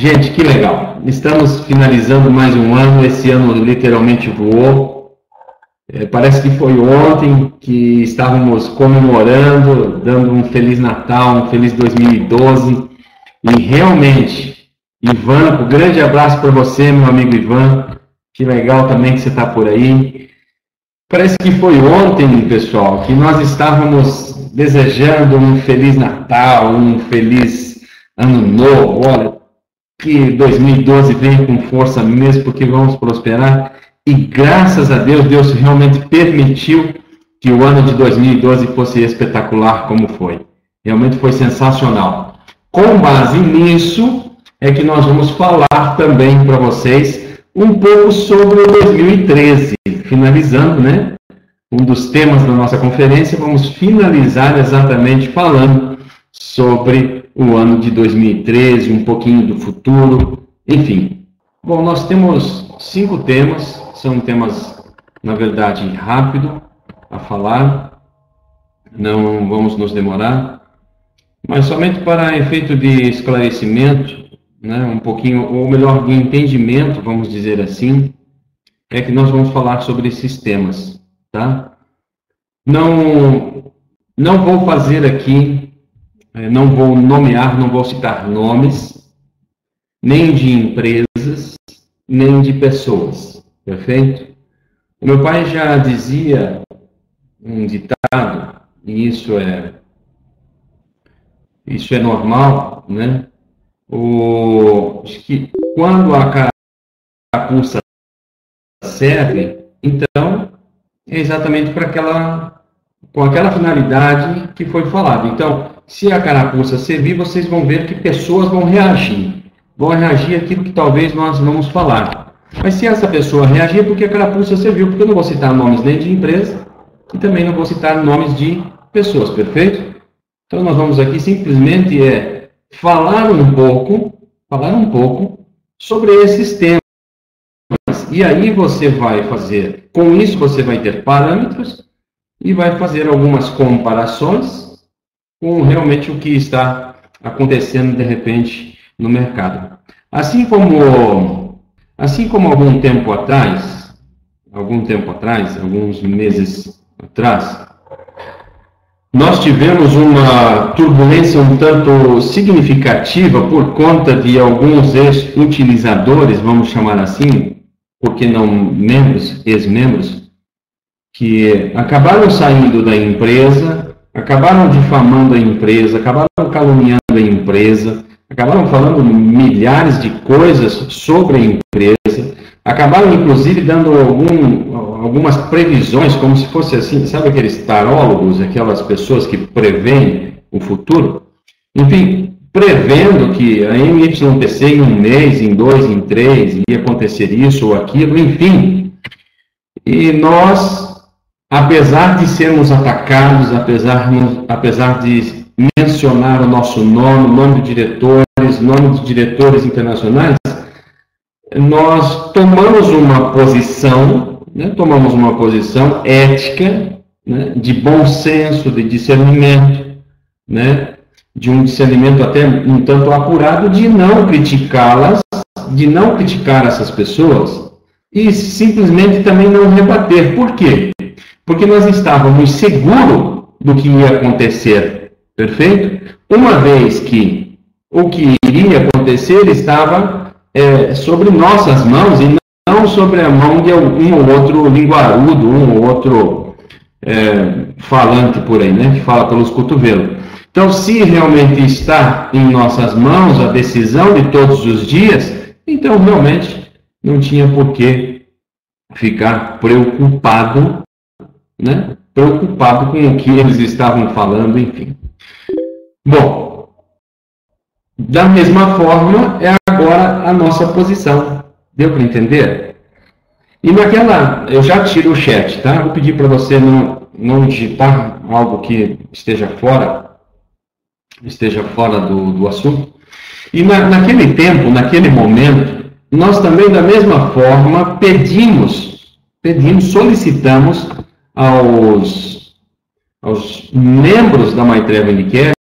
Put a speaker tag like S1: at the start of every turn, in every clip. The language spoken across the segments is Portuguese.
S1: Gente, que legal. Estamos finalizando mais um ano. Esse ano literalmente voou. Parece que foi ontem que estávamos comemorando, dando um Feliz Natal, um Feliz 2012. E realmente, Ivan, um grande abraço para você, meu amigo Ivan. Que legal também que você está por aí. Parece que foi ontem, pessoal, que nós estávamos desejando um Feliz Natal, um Feliz Ano Novo. Olha, que 2012 venha com força mesmo, porque vamos prosperar. E graças a Deus, Deus realmente permitiu que o ano de 2012 fosse espetacular como foi. Realmente foi sensacional. Com base nisso, é que nós vamos falar também para vocês um pouco sobre o 2013. Finalizando, né? Um dos temas da nossa conferência, vamos finalizar exatamente falando sobre o ano de 2013, um pouquinho do futuro, enfim. Bom, nós temos 5 temas, são temas, na verdade, rápido a falar, não vamos nos demorar, mas somente para efeito de esclarecimento, né, um pouquinho, ou melhor, de entendimento, vamos dizer assim, é que nós vamos falar sobre esses temas, tá? Não vou fazer aqui, não vou nomear, não vou citar nomes, nem de empresas, nem de pessoas, perfeito? O meu pai já dizia um ditado, e isso é normal, né? Que quando a carapuça serve, então é exatamente com aquela finalidade que foi falado. Então, se a carapuça servir, vocês vão ver que pessoas vão reagir àquilo que talvez nós vamos falar. Mas se essa pessoa reagir, é porque a carapuça serviu, porque eu não vou citar nomes nem de empresa e também não vou citar nomes de pessoas, perfeito? Então, nós vamos aqui simplesmente falar um pouco sobre esses temas. E aí você vai fazer, com isso você vai ter parâmetros e vai fazer algumas comparações com realmente o que está acontecendo de repente no mercado. Assim como algum tempo atrás, alguns meses atrás, nós tivemos uma turbulência um tanto significativa por conta de alguns ex-utilizadores, vamos chamar assim, porque não ex-membros, que acabaram saindo da empresa, acabaram difamando a empresa, acabaram caluniando a empresa, acabaram falando milhares de coisas sobre a empresa, acabaram inclusive dando algumas previsões, como se fosse assim, sabe aqueles tarólogos, aquelas pessoas que preveem o futuro? Enfim, prevendo que a MYPC em um mês, em 2, em 3, ia acontecer isso ou aquilo, enfim. E nós, apesar de sermos atacados, apesar de mencionar o nosso nome, o nome de diretores internacionais, nós tomamos uma posição ética, né, de bom senso, de discernimento, né, de um discernimento até um tanto apurado, de não criticá-las, de não criticar essas pessoas e simplesmente também não rebater. Por quê? Porque nós estávamos seguros do que ia acontecer, perfeito? Uma vez que o que iria acontecer estava sobre nossas mãos e não sobre a mão de um ou outro linguarudo, um ou outro falante por aí, né, que fala pelos cotovelos. Então, se realmente está em nossas mãos a decisão de todos os dias, então realmente não tinha por que ficar preocupado, né? Preocupado com o que eles estavam falando, enfim. Bom, da mesma forma é agora a nossa posição. Deu para entender? E eu já tiro o chat, tá? Vou pedir para você não digitar algo que esteja fora do assunto. E naquele tempo, naquele momento, nós também, da mesma forma, solicitamos aos membros da Maitreya Cash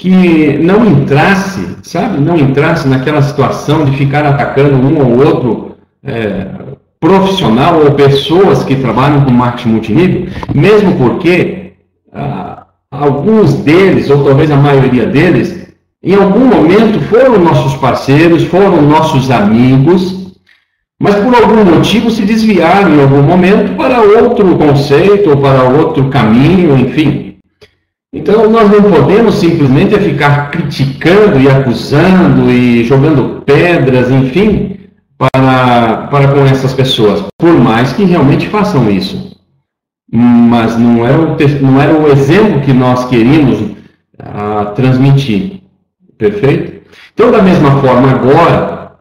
S1: que não entrasse, sabe, não entrasse naquela situação de ficar atacando um ou outro profissional ou pessoas que trabalham com marketing multinível, mesmo porque alguns deles, ou talvez a maioria deles, em algum momento foram nossos parceiros, foram nossos amigos, mas por algum motivo se desviaram em algum momento para outro conceito ou para outro caminho, enfim. Então nós não podemos simplesmente ficar criticando e acusando e jogando pedras, enfim, para com essas pessoas, por mais que realmente façam isso. Mas não era o exemplo que nós queríamos transmitir. Perfeito? Então, da mesma forma, agora,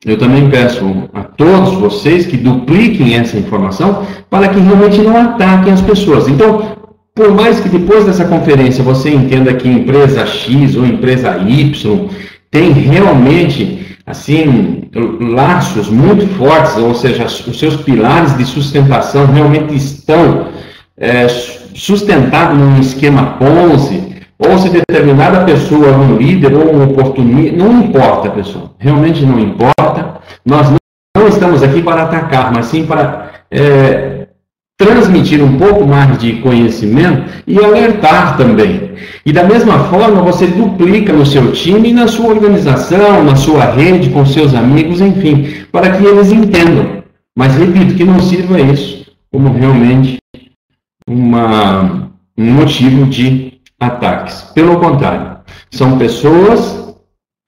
S1: eu também peço a todos vocês que dupliquem essa informação para que realmente não ataquem as pessoas. Então, por mais que depois dessa conferência você entenda que empresa X ou empresa Y tem realmente, assim, laços muito fortes, ou seja, os seus pilares de sustentação realmente estão sustentados num esquema Ponzi, ou se determinada pessoa é um líder ou um oportunista, não importa, pessoal, realmente não importa. Nós não estamos aqui para atacar, mas sim para transmitir um pouco mais de conhecimento e alertar também. E da mesma forma, você duplica no seu time, na sua organização, na sua rede, com seus amigos, enfim, para que eles entendam. Mas, repito, que não sirva isso como realmente um motivo de ataques. Pelo contrário, são pessoas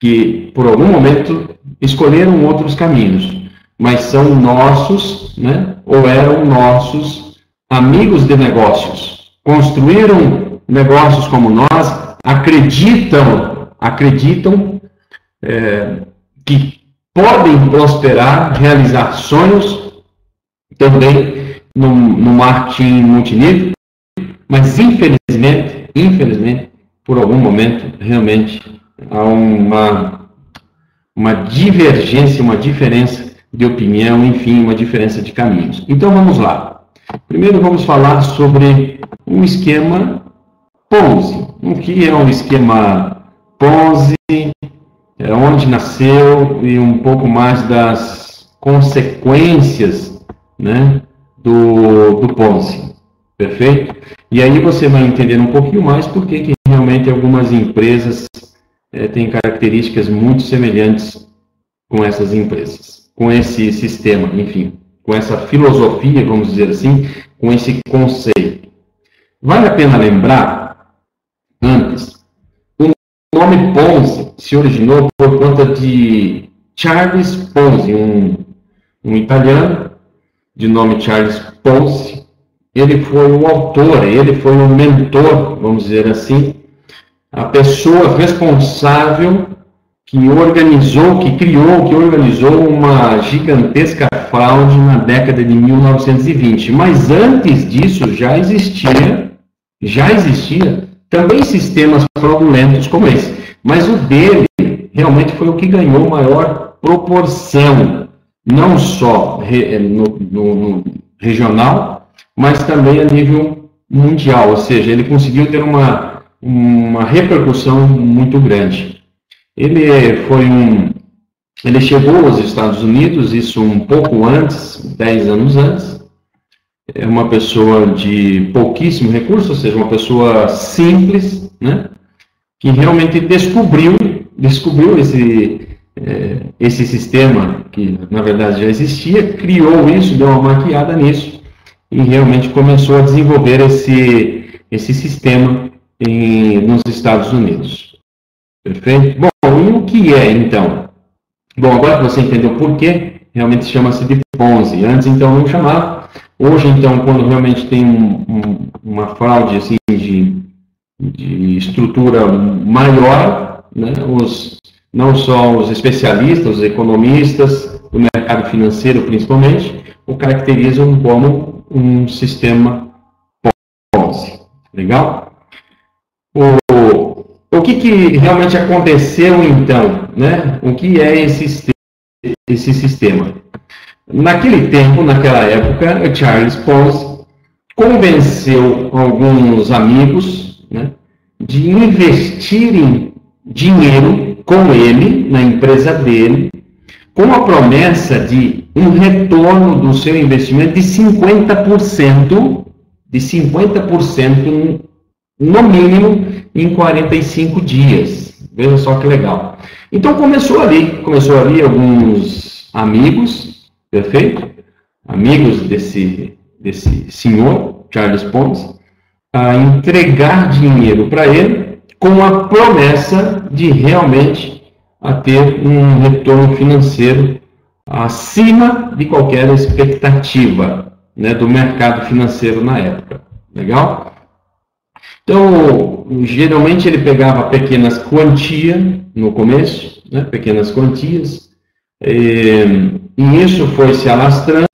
S1: que, por algum momento, escolheram outros caminhos, mas são nossos, né, ou eram nossos amigos de negócios. Construíram negócios como nós, acreditam que podem prosperar, realizar sonhos também no marketing multinível, mas infelizmente, por algum momento, realmente há uma divergência, uma diferença de opinião, enfim, uma diferença de caminhos. Então vamos lá. Primeiro vamos falar sobre um esquema Ponzi. O que é um esquema Ponzi, onde nasceu e um pouco mais das consequências, né, do Ponzi. Perfeito? E aí você vai entender um pouquinho mais porque que realmente algumas empresas têm características muito semelhantes com essas empresas, com esse sistema, enfim, com essa filosofia, vamos dizer assim, com esse conceito. Vale a pena lembrar, antes, o nome Ponzi se originou por conta de Charles Ponzi, um italiano de nome Charles Ponzi. Ele foi o autor, ele foi o mentor, vamos dizer assim, a pessoa responsável que organizou uma gigantesca fraude na década de 1920. Mas antes disso já existia também sistemas fraudulentos como esse. Mas o dele realmente foi o que ganhou maior proporção, não só no regional, mas também a nível mundial, ou seja, ele conseguiu ter uma repercussão muito grande. Ele chegou aos Estados Unidos, isso um pouco antes, 10 anos antes, é uma pessoa de pouquíssimo recurso, ou seja, uma pessoa simples, né, que realmente descobriu esse sistema, que na verdade já existia, criou isso, deu uma maquiada nisso, e realmente começou a desenvolver esse sistema nos Estados Unidos. Perfeito? Bom, e o que é, então? Bom, agora que você entendeu por quê, realmente chama-se de Ponzi. Antes, então, não chamava. Hoje, então, quando realmente tem uma fraude assim, de estrutura maior, né, não só os especialistas, os economistas, do mercado financeiro principalmente, o caracterizam como um sistema Ponzi. Legal? O que realmente aconteceu então, né? O que é esse sistema? Naquele tempo, naquela época, Charles Ponzi convenceu alguns amigos, né, de investirem dinheiro com ele, na empresa dele, com a promessa de um retorno do seu investimento de 50%, no mínimo, em 45 dias. Veja só que legal. Então começou ali alguns amigos, perfeito? Amigos desse senhor, Charles Ponzi, a entregar dinheiro para ele com a promessa de realmente a ter um retorno financeiro acima de qualquer expectativa, né, do mercado financeiro na época. Legal? Então, geralmente ele pegava pequenas quantias no começo, né, pequenas quantias, e isso foi se alastrando,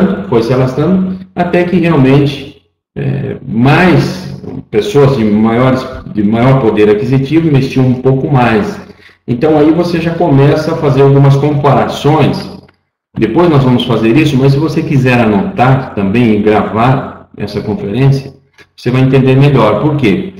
S1: até que realmente mais pessoas de maior poder aquisitivo investiam um pouco mais. Então aí você já começa a fazer algumas comparações. Depois nós vamos fazer isso, mas se você quiser anotar também e gravar essa conferência, você vai entender melhor. Por quê?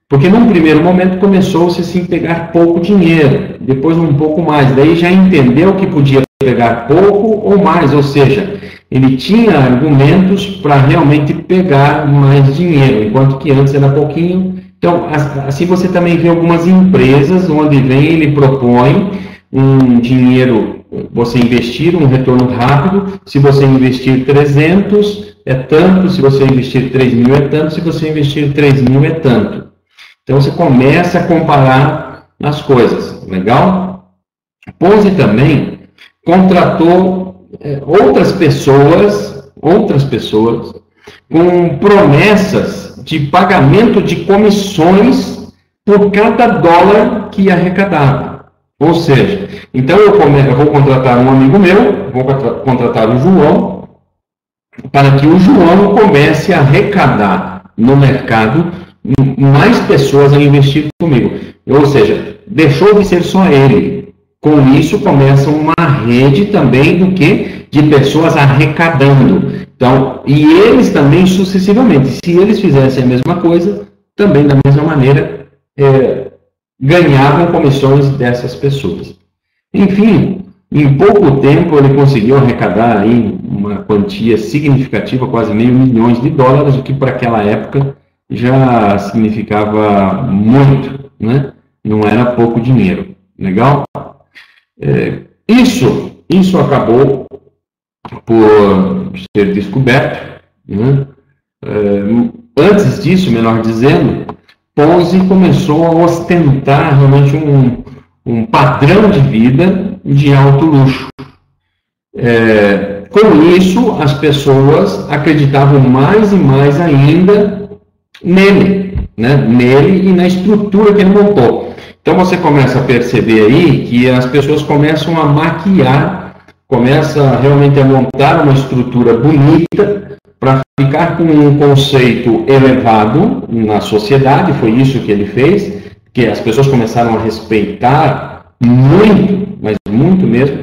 S1: Porque num primeiro momento começou-se assim, pegar pouco dinheiro, depois um pouco mais, daí já entendeu que podia pegar pouco ou mais, ou seja, ele tinha argumentos para realmente pegar mais dinheiro, enquanto que antes era pouquinho. Então, assim você também vê algumas empresas onde ele propõe um dinheiro, você investir, um retorno rápido. Se você investir 300, é tanto. Se você investir 3.000, é tanto. Se você investir 3.000, é tanto. Então, você começa a comparar as coisas. Legal? Ponzi também contratou outras pessoas com promessas de pagamento de comissões por cada dólar que arrecadava. Ou seja, então eu vou contratar um amigo meu, vou contratar o João, para que o João comece a arrecadar no mercado mais pessoas a investir comigo. Ou seja, deixou de ser só ele. Com isso começa uma rede também de pessoas arrecadando. Então, e eles também sucessivamente, se eles fizessem a mesma coisa, também da mesma maneira ganhavam comissões dessas pessoas. Enfim, em pouco tempo ele conseguiu arrecadar aí uma quantia significativa, quase $500 milhões, o que para aquela época já significava muito, né? Não era pouco dinheiro. Legal? Isso acabou por ser descoberto, né? Antes disso, melhor dizendo, Ponzi começou a ostentar realmente um padrão de vida de alto luxo. Com isso, as pessoas acreditavam mais e mais ainda nele, né? Nele e na estrutura que ele montou. Então você começa a perceber aí que as pessoas começam a maquiar, começa realmente a montar uma estrutura bonita para ficar com um conceito elevado na sociedade. Foi isso que ele fez, que as pessoas começaram a respeitar muito, mas muito mesmo,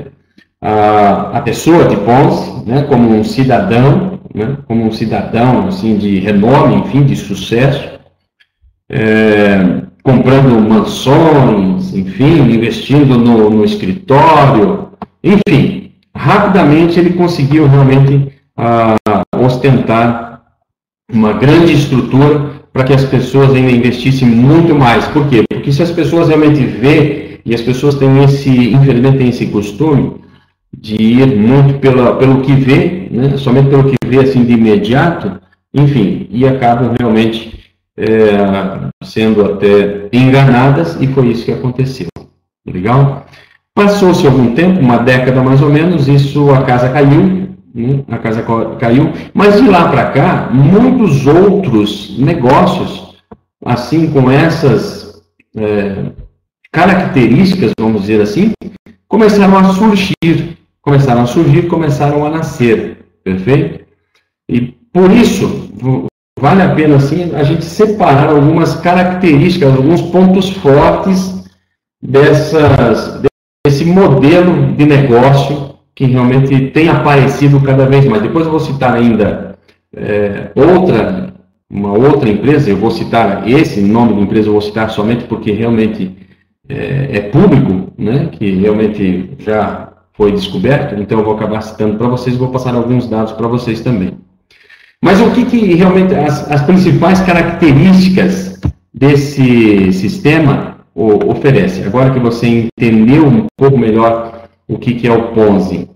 S1: a pessoa de Ponzi, né, como um cidadão, né, assim, de renome, enfim, de sucesso, comprando mansões, enfim, investindo no escritório, enfim, rapidamente ele conseguiu realmente ostentar uma grande estrutura para que as pessoas ainda investissem muito mais. Por quê? Porque se as pessoas realmente vê, e as pessoas têm infelizmente têm esse costume de ir muito pelo que vê, né, somente pelo que vê assim de imediato, enfim, e acabam realmente sendo até enganadas, e foi isso que aconteceu. Legal? Passou-se algum tempo, uma década mais ou menos, a casa caiu, né? Mas de lá para cá, muitos outros negócios, assim, com essas características, vamos dizer assim, começaram a nascer, perfeito? E por isso, vale a pena assim, a gente separar algumas características, alguns pontos fortes desse modelo de negócio que realmente tem aparecido cada vez mais. Depois eu vou citar ainda uma outra empresa, eu vou citar esse nome da empresa, eu vou citar somente porque realmente é público, né, que realmente já foi descoberto, então eu vou acabar citando para vocês, vou passar alguns dados para vocês também. Mas o que realmente, as principais características desse sistema oferece? Agora que você entendeu um pouco melhor o que é o Ponzi,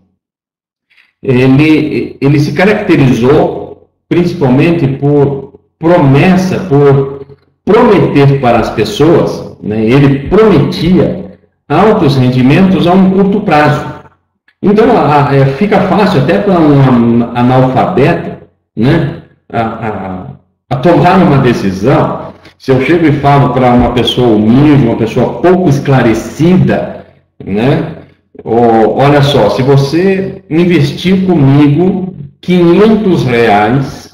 S1: ele se caracterizou principalmente por promessa, por prometer para as pessoas, né, ele prometia altos rendimentos a um curto prazo. Então, fica fácil até para um analfabeto, né, a tomar uma decisão. Se eu chego e falo para uma pessoa humilde, uma pessoa pouco esclarecida, né, olha só, se você investir comigo R$500,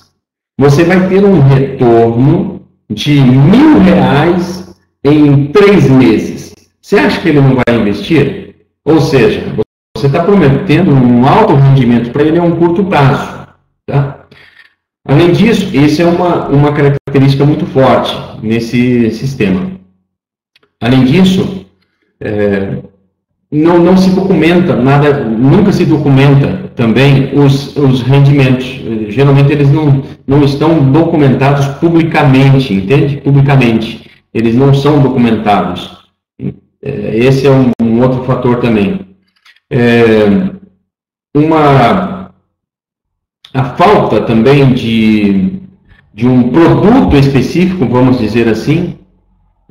S1: você vai ter um retorno de R$1.000 em 3 meses. Você acha que ele não vai investir? Ou seja, você está prometendo um alto rendimento para ele a um curto prazo. Tá? Além disso, essa é uma característica muito forte nesse sistema. Além disso, não se documenta nada, nunca se documenta também os rendimentos. Geralmente eles não estão documentados publicamente, entende? Publicamente. Eles não são documentados. Esse é um outro fator também. A falta também de um produto específico, vamos dizer assim,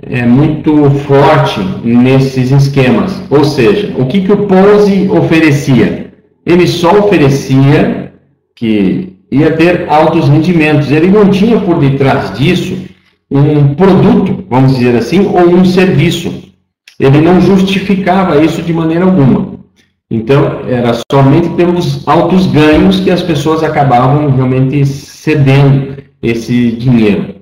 S1: é muito forte nesses esquemas. Ou seja, o que o Ponzi oferecia? Ele só oferecia que ia ter altos rendimentos. Ele não tinha por detrás disso um produto, vamos dizer assim, ou um serviço. Ele não justificava isso de maneira alguma. Então, era somente pelos altos ganhos que as pessoas acabavam realmente cedendo esse dinheiro.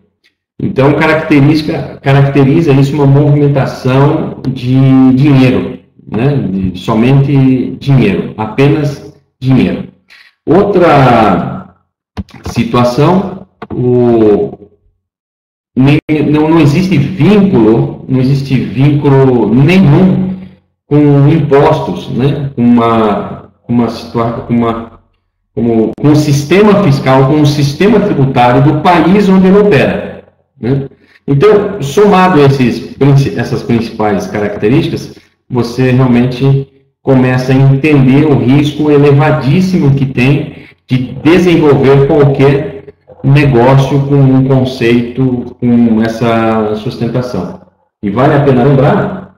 S1: Então, caracteriza isso uma movimentação de dinheiro, né? Somente dinheiro, apenas dinheiro. Outra situação, não existe vínculo nenhum com impostos, né? Com o sistema fiscal, com o sistema tributário do país onde ele opera. Né? Então, somado essas principais características, você realmente começa a entender o risco elevadíssimo que tem de desenvolver qualquer negócio com um conceito, com essa sustentação. E vale a pena lembrar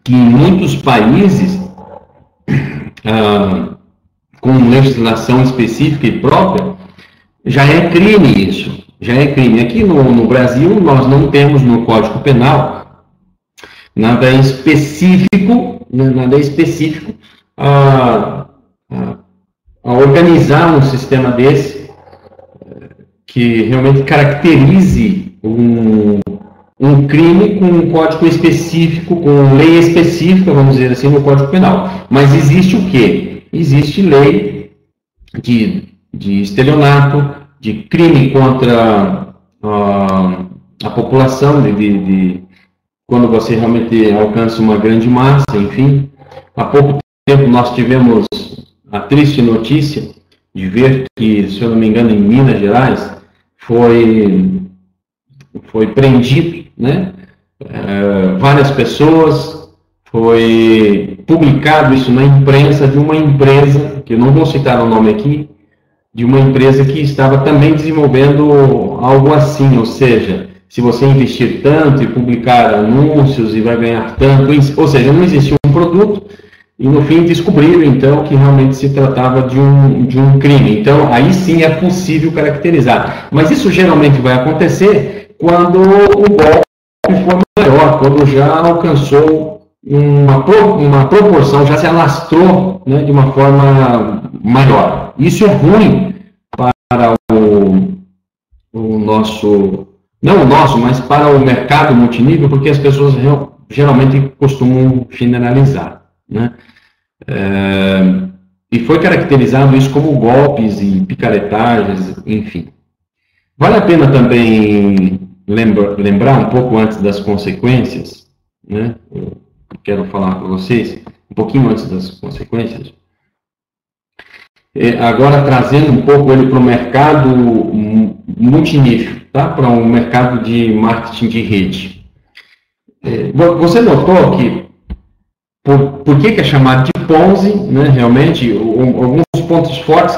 S1: que em muitos países, com legislação específica e própria, já é crime isso, já é crime. Aqui no Brasil, nós não temos no Código Penal nada específico a organizar um sistema desse que realmente caracterize um crime com um código específico, com lei específica, vamos dizer assim, no Código Penal. Mas existe o quê? Existe lei de estelionato, de crime contra a população, quando você realmente alcança uma grande massa, enfim. Há pouco tempo nós tivemos a triste notícia de ver que, se eu não me engano, em Minas Gerais, foi prendido, né? Várias pessoas, foi publicado isso na imprensa de uma empresa, que eu não vou citar o nome aqui, de uma empresa que estava também desenvolvendo algo assim, ou seja, se você investir tanto e publicar anúncios e vai ganhar tanto, ou seja, não existia um produto, e no fim descobriram então que realmente se tratava de um crime. Então aí sim é possível caracterizar, mas isso geralmente vai acontecer quando o golpe for maior, quando já alcançou uma proporção, já se alastrou, né, de uma forma maior. Isso é ruim para o nosso, não o nosso, mas para o mercado multinível, porque as pessoas geralmente costumam generalizar, né? E foi caracterizado isso como golpes e picaretagens, enfim. Vale a pena também lembrar um pouco antes das consequências, né? Eu quero falar para vocês, um pouquinho antes das consequências. Agora trazendo um pouco ele para o mercado multinível, tá? Para um mercado de marketing de rede. Você notou que, por que é chamado de Ponzi, né? Realmente, alguns pontos fortes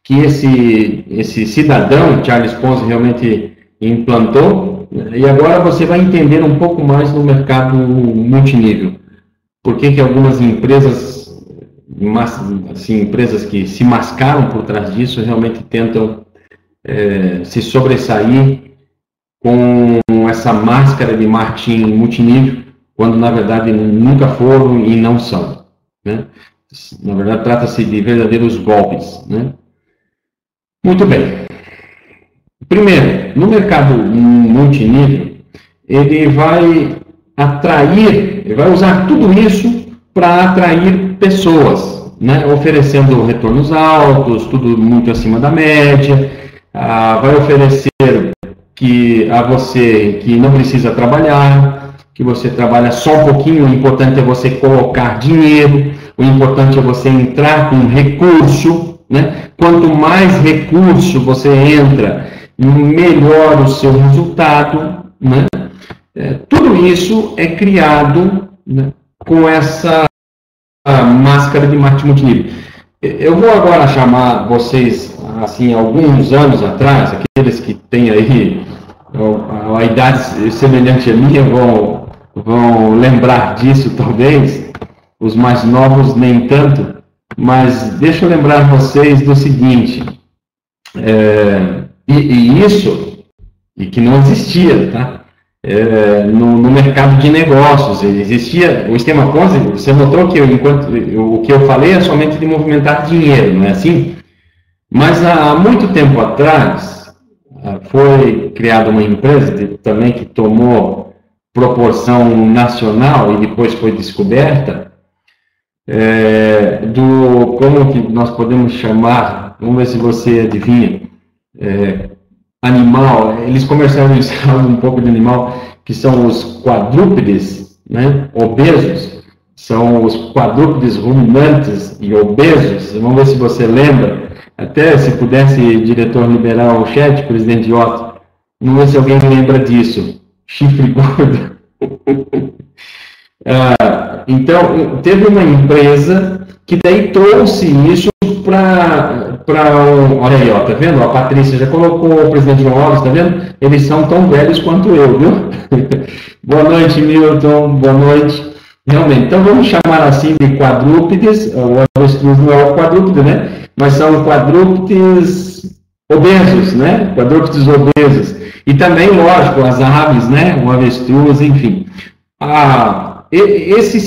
S1: que esse cidadão, Charles Ponzi, realmente implantou, né? E agora você vai entender um pouco mais no mercado multinível. Por que algumas empresas, assim, empresas que se mascaram por trás disso, realmente tentam se sobressair com essa máscara de marketing multinível, quando na verdade nunca foram e não são, né? Na verdade trata-se de verdadeiros golpes, né? Muito bem. Primeiro, no mercado multinível, ele vai usar tudo isso para atrair pessoas, né? Oferecendo retornos altos, tudo muito acima da média, vai oferecer a você que não precisa trabalhar, que você trabalha só um pouquinho, o importante é você colocar dinheiro, o importante é você entrar com recurso, né? Quanto mais recurso você entra, melhor o seu resultado, né? Tudo isso é criado, né, com essa máscara de marketing multinível. Eu vou agora chamar vocês, assim, alguns anos atrás, aqueles que têm aí a idade semelhante à minha vão lembrar disso, talvez, os mais novos nem tanto, mas deixa eu lembrar vocês do seguinte, isso, e que não existia, tá? No mercado de negócios, existia o esquema Ponzi. Você notou que o que eu falei é somente de movimentar dinheiro, não é assim? Mas há muito tempo atrás foi criada uma empresa também que tomou proporção nacional e depois foi descoberta, como que nós podemos chamar, vamos ver se você adivinha, animal, eles comercializavam um pouco de animal, que são os quadrúpedes, né, obesos, são os quadrúpedes ruminantes e obesos. Vamos ver se você lembra, até se pudesse, diretor, liberar o chat, presidente Otto, vamos ver se alguém lembra disso, chifre gordo. Então, teve uma empresa que daí trouxe isso olha aí, ó, tá vendo? A Patrícia já colocou o presidente João Alves, tá vendo? Eles são tão velhos quanto eu, viu? Boa noite, Milton, boa noite. Realmente, então vamos chamar assim de quadrúpedes, o avestruz não é o quadrúpede, né? Mas são quadrúpedes obesos, né? Quadrúpedes obesos. E também, lógico, as aves, né? O avestruz, enfim. Esse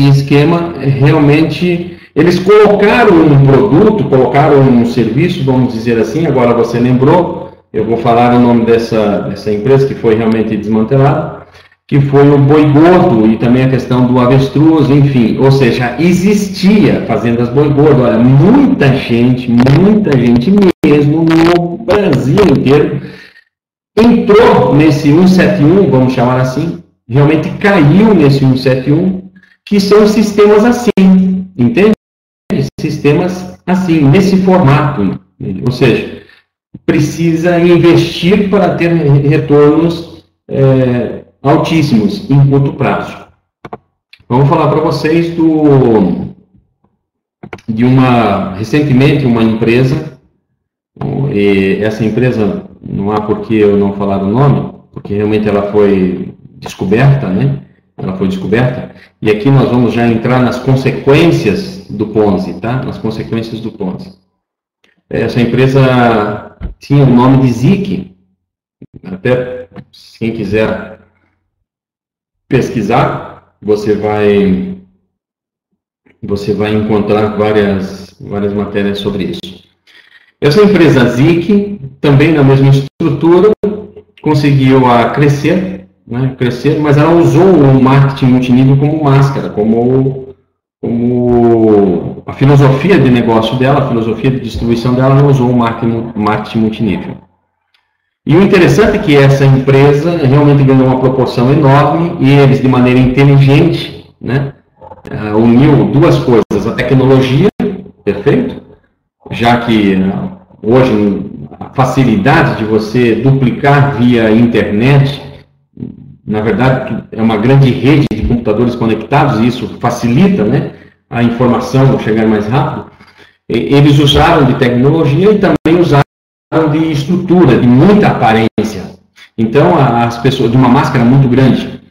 S1: esquema realmente, eles colocaram um produto, colocaram um serviço, vamos dizer assim, agora você lembrou, eu vou falar o nome dessa empresa que foi realmente desmantelada, que foi o boi gordo e também a questão do avestruz, enfim, ou seja, existia fazendas boi gordo. Olha, muita gente mesmo no Brasil inteiro entrou nesse 171, vamos chamar assim, realmente caiu nesse 171, que são sistemas assim, entende? Sistemas assim, nesse formato, ou seja, precisa investir para ter retornos altíssimos em curto prazo. Vamos falar para vocês recentemente uma empresa, e essa empresa, não há por que eu não falar o nome, porque realmente ela foi descoberta, né? Ela foi descoberta, e aqui nós vamos já entrar nas consequências do Ponzi, tá? Nas consequências do Ponzi. Essa empresa tinha o nome de Zik, até quem quiser pesquisar, você vai encontrar várias matérias sobre isso. Essa empresa Zik, também na mesma estrutura, conseguiu crescer, mas ela usou o marketing multinível como máscara, como como a filosofia de negócio dela, a filosofia de distribuição dela não usou o marketing multinível. E o interessante é que essa empresa realmente ganhou uma proporção enorme e eles, de maneira inteligente, né, uniu duas coisas, a tecnologia, perfeito, já que hoje a facilidade de você duplicar via internet, na verdade é uma grande rede de computadores conectados e isso facilita, né, a informação chegar mais rápido. Eles usaram de tecnologia e também usaram de estrutura, de muita aparência. Então, as pessoas, de uma máscara muito grande,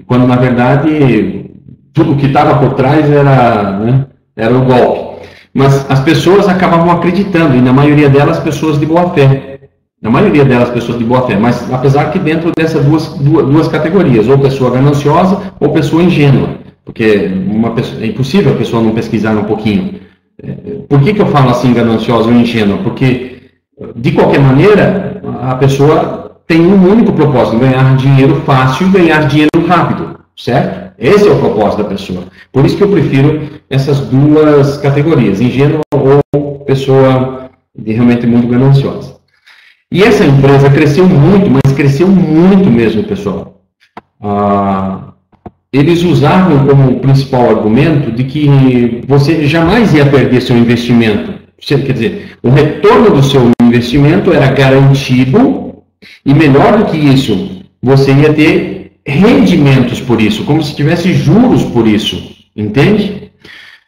S1: quando na verdade tudo que estava por trás era, né, era o golpe. Mas as pessoas acabavam acreditando, e na maioria delas pessoas de boa fé. Na maioria delas pessoas de boa fé, mas apesar que dentro dessas duas categorias, ou pessoa gananciosa ou pessoa ingênua, porque é impossível a pessoa não pesquisar um pouquinho. Por que eu falo assim gananciosa ou ingênua? Porque de qualquer maneira, a pessoa tem um único propósito, ganhar dinheiro fácil e ganhar dinheiro rápido, certo? Esse é o propósito da pessoa. Por isso que eu prefiro essas duas categorias, ingênua ou pessoa realmente muito gananciosa. E essa empresa cresceu muito, mas cresceu muito mesmo, pessoal. Eles usavam como principal argumento de que você jamais ia perder seu investimento. Quer dizer, o retorno do seu investimento era garantido e, melhor do que isso, você ia ter rendimentos por isso, como se tivesse juros por isso, entende?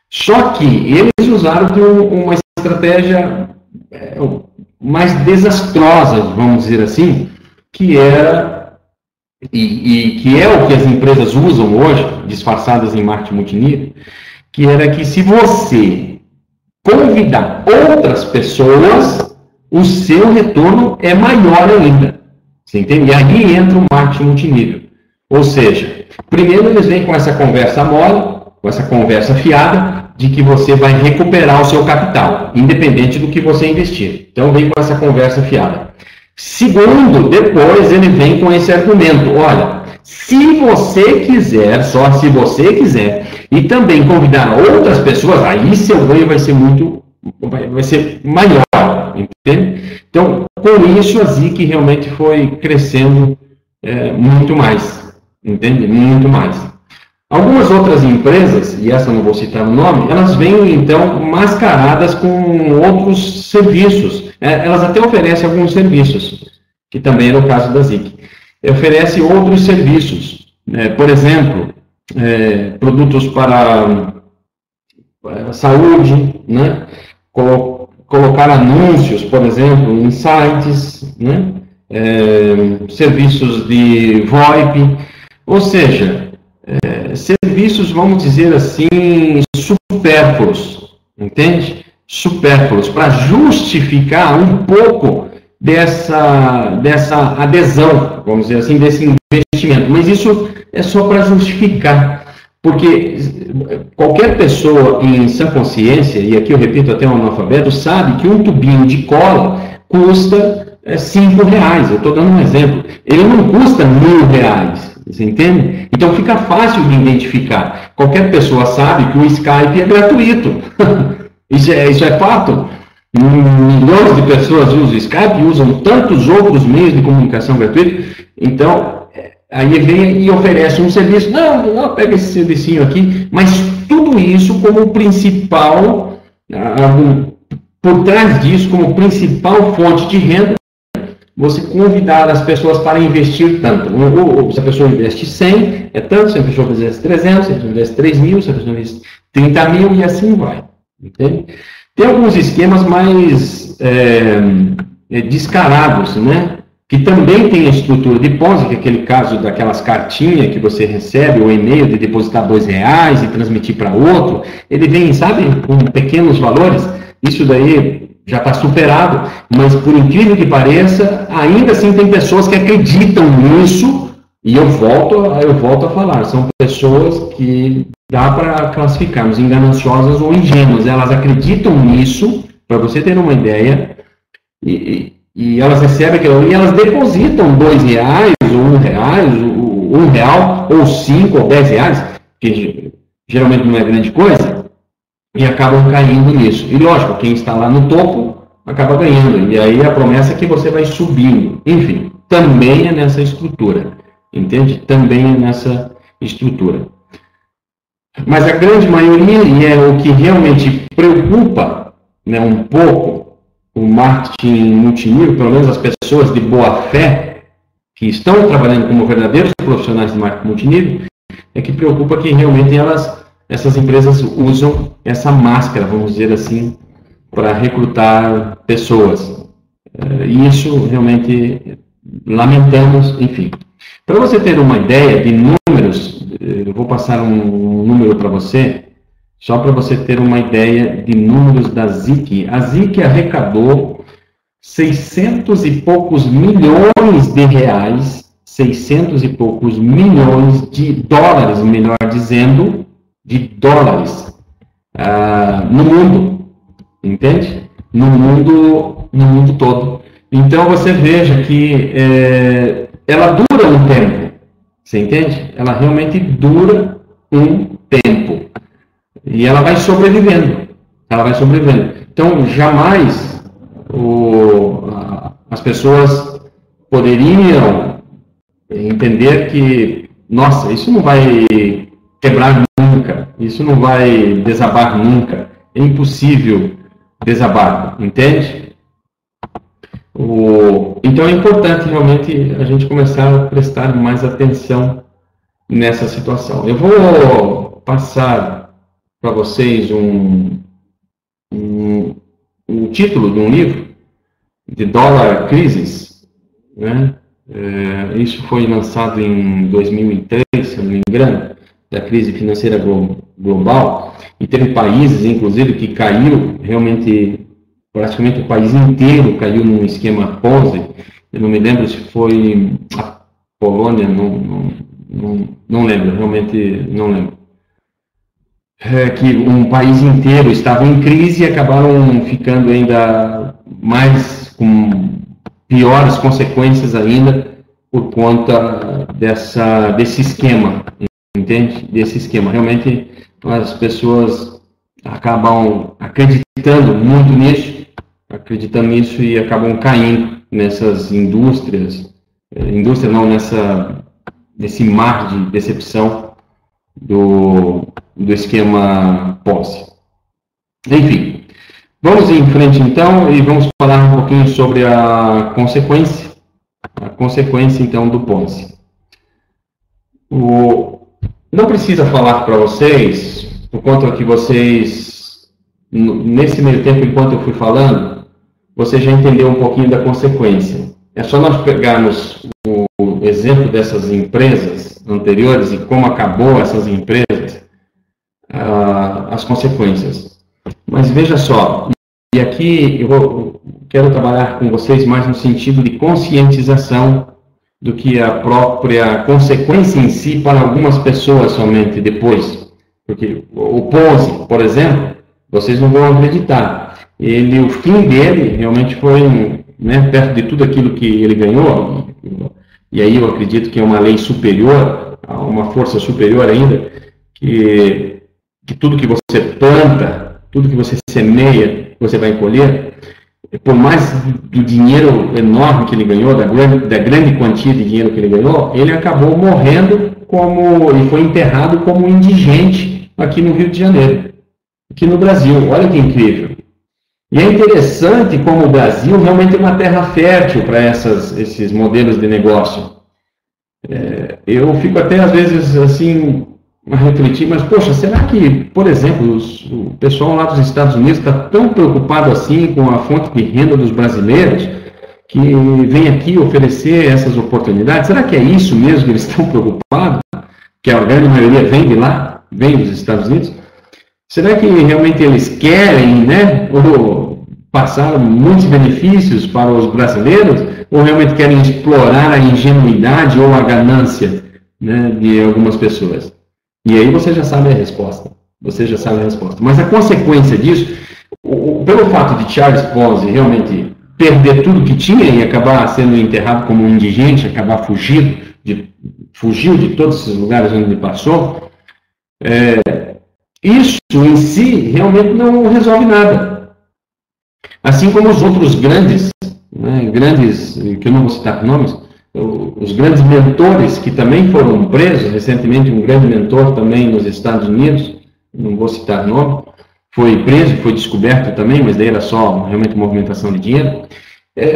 S1: Só que eles usaram de uma estratégia mais desastrosa, vamos dizer assim, que era, e que é o que as empresas usam hoje, disfarçadas em marketing multinível, que era que se você convidar outras pessoas, o seu retorno é maior ainda. Você entende? E aí entra o marketing multinível. Ou seja, primeiro eles vêm com essa conversa mole, com essa conversa fiada, de que você vai recuperar o seu capital, independente do que você investir. Então vem com essa conversa fiada. Segundo, depois ele vem com esse argumento, olha, se você quiser, só se você quiser, e também convidar outras pessoas, aí seu ganho vai ser maior, entende? Então, com isso, a Zik realmente foi crescendo muito mais, entende? Muito mais. Algumas outras empresas, e essa eu não vou citar o nome, elas vêm, então, mascaradas com outros serviços. Elas até oferecem alguns serviços, que também era o caso da Zik. Oferece outros serviços, por exemplo, produtos para saúde, né? Colocar anúncios, por exemplo, em sites, né? Serviços de VoIP, ou seja, serviços, vamos dizer assim, supérfluos, entende? Supérfluos, para justificar um pouco dessa adesão, vamos dizer assim, desse investimento. Mas isso é só para justificar, porque qualquer pessoa em sã consciência, e aqui eu repito até um analfabeto, sabe que um tubinho de cola custa R$5. Eu estou dando um exemplo. Ele não custa R$1.000. Você entende? Então fica fácil de identificar. Qualquer pessoa sabe que o Skype é gratuito. Isso é fato. Milhões de pessoas usam o Skype, usam tantos outros meios de comunicação gratuitos. Então, aí vem e oferece um serviço. Não, pega esse servicinho aqui. Mas tudo isso como principal, por trás disso, como principal fonte de renda, você convidar as pessoas para investir tanto. Se a pessoa investe 100, é tanto. Se a pessoa investe 300, se a pessoa investe 3 mil, se a pessoa investe 30 mil, e assim vai. Entende? Tem alguns esquemas mais descarados, né? Que também tem a estrutura de depósito, que é aquele caso daquelas cartinhas que você recebe, ou e-mail de depositar R$2 e transmitir para outro. Ele vem, sabe, com pequenos valores. Isso daí já está superado, mas por incrível que pareça, ainda assim tem pessoas que acreditam nisso, e eu volto a falar, são pessoas que dá para classificarmos em gananciosas ou ingênuas. Elas acreditam nisso, para você ter uma ideia, e elas recebem aquilo, e elas depositam R$2 ou R$1, ou R$1, ou 5 ou R$10, que geralmente não é grande coisa, e acabam caindo nisso. E lógico, quem está lá no topo acaba ganhando, e aí a promessa é que você vai subindo. Enfim, também é nessa estrutura, entende? Também é nessa estrutura. Mas a grande maioria, e é o que realmente preocupa, né, um pouco o marketing multinível, pelo menos as pessoas de boa fé, que estão trabalhando como verdadeiros profissionais de marketing multinível, é que preocupa que realmente essas empresas usam essa máscara, vamos dizer assim, para recrutar pessoas. E isso realmente lamentamos, enfim. Para você ter uma ideia de números, eu vou passar um número para você, só para você ter uma ideia de números da ZIC. A ZIC arrecadou 600 e poucos milhões de reais, 600 e poucos milhões de dólares, melhor dizendo, de dólares no mundo, entende? No mundo todo. Então você veja que ela dura um tempo, você entende? Ela realmente dura um tempo e ela vai sobrevivendo, Então jamais as pessoas poderiam entender que, nossa, isso não vai quebrar nunca, isso não vai desabar nunca, é impossível desabar, entende? Então é importante realmente a gente começar a prestar mais atenção nessa situação. Eu vou passar para vocês um título de um livro, de Dollar Crisis, né? Isso foi lançado em 2003, se eu não me engano, da crise financeira global, e teve países, inclusive, que caiu realmente. Praticamente o país inteiro caiu num esquema Ponzi. Eu não me lembro se foi a Polônia, não lembro, realmente não lembro. Que um país inteiro estava em crise e acabaram ficando ainda mais com piores consequências ainda por conta desse esquema, entende? Desse esquema. Realmente as pessoas acabam acreditando muito nisso, e acabam caindo nessas nesse mar de decepção do esquema Ponzi. Enfim, vamos em frente então e vamos falar um pouquinho sobre a consequência então do Ponzi. Não precisa falar para vocês, por conta que vocês, nesse meio tempo, enquanto eu fui falando, você já entendeu um pouquinho da consequência. É só nós pegarmos o exemplo dessas empresas anteriores e como acabou essas empresas, as consequências. Mas veja só, e aqui eu quero trabalhar com vocês mais no sentido de conscientização do que a própria consequência em si para algumas pessoas somente depois. Porque o Ponzi, por exemplo, vocês não vão acreditar. O fim dele realmente foi, né, perto de tudo aquilo que ele ganhou, e aí eu acredito que é uma lei superior, uma força superior ainda, que tudo que você planta, tudo que você semeia, você vai colher. Por mais do dinheiro enorme que ele ganhou, da grande quantia de dinheiro que ele ganhou, ele acabou morrendo e foi enterrado como indigente aqui no Rio de Janeiro, aqui no Brasil. Olha que incrível. E é interessante como o Brasil realmente é uma terra fértil para esses modelos de negócio. Eu fico até às vezes assim a refletir, mas poxa, será que, por exemplo, o pessoal lá dos Estados Unidos está tão preocupado assim com a fonte de renda dos brasileiros que vem aqui oferecer essas oportunidades? Será que é isso mesmo que eles estão preocupados? Que a grande maioria vem de lá, vem dos Estados Unidos? Será que realmente eles querem, né, passar muitos benefícios para os brasileiros, ou realmente querem explorar a ingenuidade ou a ganância, né, de algumas pessoas? E aí você já sabe a resposta. Mas a consequência disso, pelo fato de Charles Ponzi realmente perder tudo que tinha e acabar sendo enterrado como um indigente, acabar fugiu de todos esses lugares onde ele passou, isso em si realmente não resolve nada. Assim como os outros grandes, né, que eu não vou citar nomes, os grandes mentores que também foram presos, recentemente um grande mentor também nos Estados Unidos, não vou citar nome, foi preso, foi descoberto também, mas daí era só realmente movimentação de dinheiro.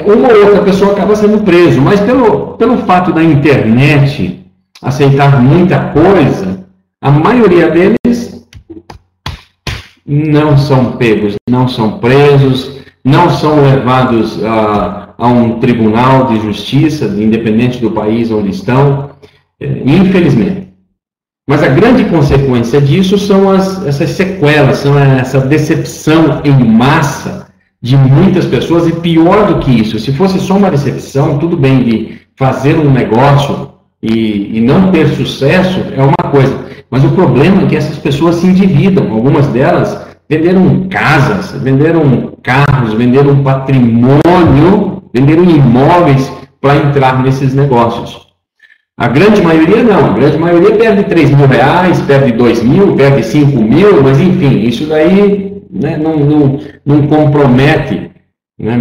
S1: Uma ou outra pessoa acaba sendo preso, mas pelo fato da internet aceitar muita coisa, a maioria deles não são pegos, não são presos, não são levados a um tribunal de justiça, independente do país onde estão, infelizmente. Mas a grande consequência disso são essas sequelas, são essa decepção em massa de muitas pessoas, e pior do que isso, se fosse só uma decepção, tudo bem, de fazer um negócio e não ter sucesso é uma coisa, mas o problema é que essas pessoas se endividam. Algumas delas venderam casas, venderam carros, venderam patrimônio, venderam imóveis para entrar nesses negócios. A grande maioria não, a grande maioria perde 3 mil reais, perde 2 mil, perde 5 mil, mas enfim, isso daí, né, não compromete, né,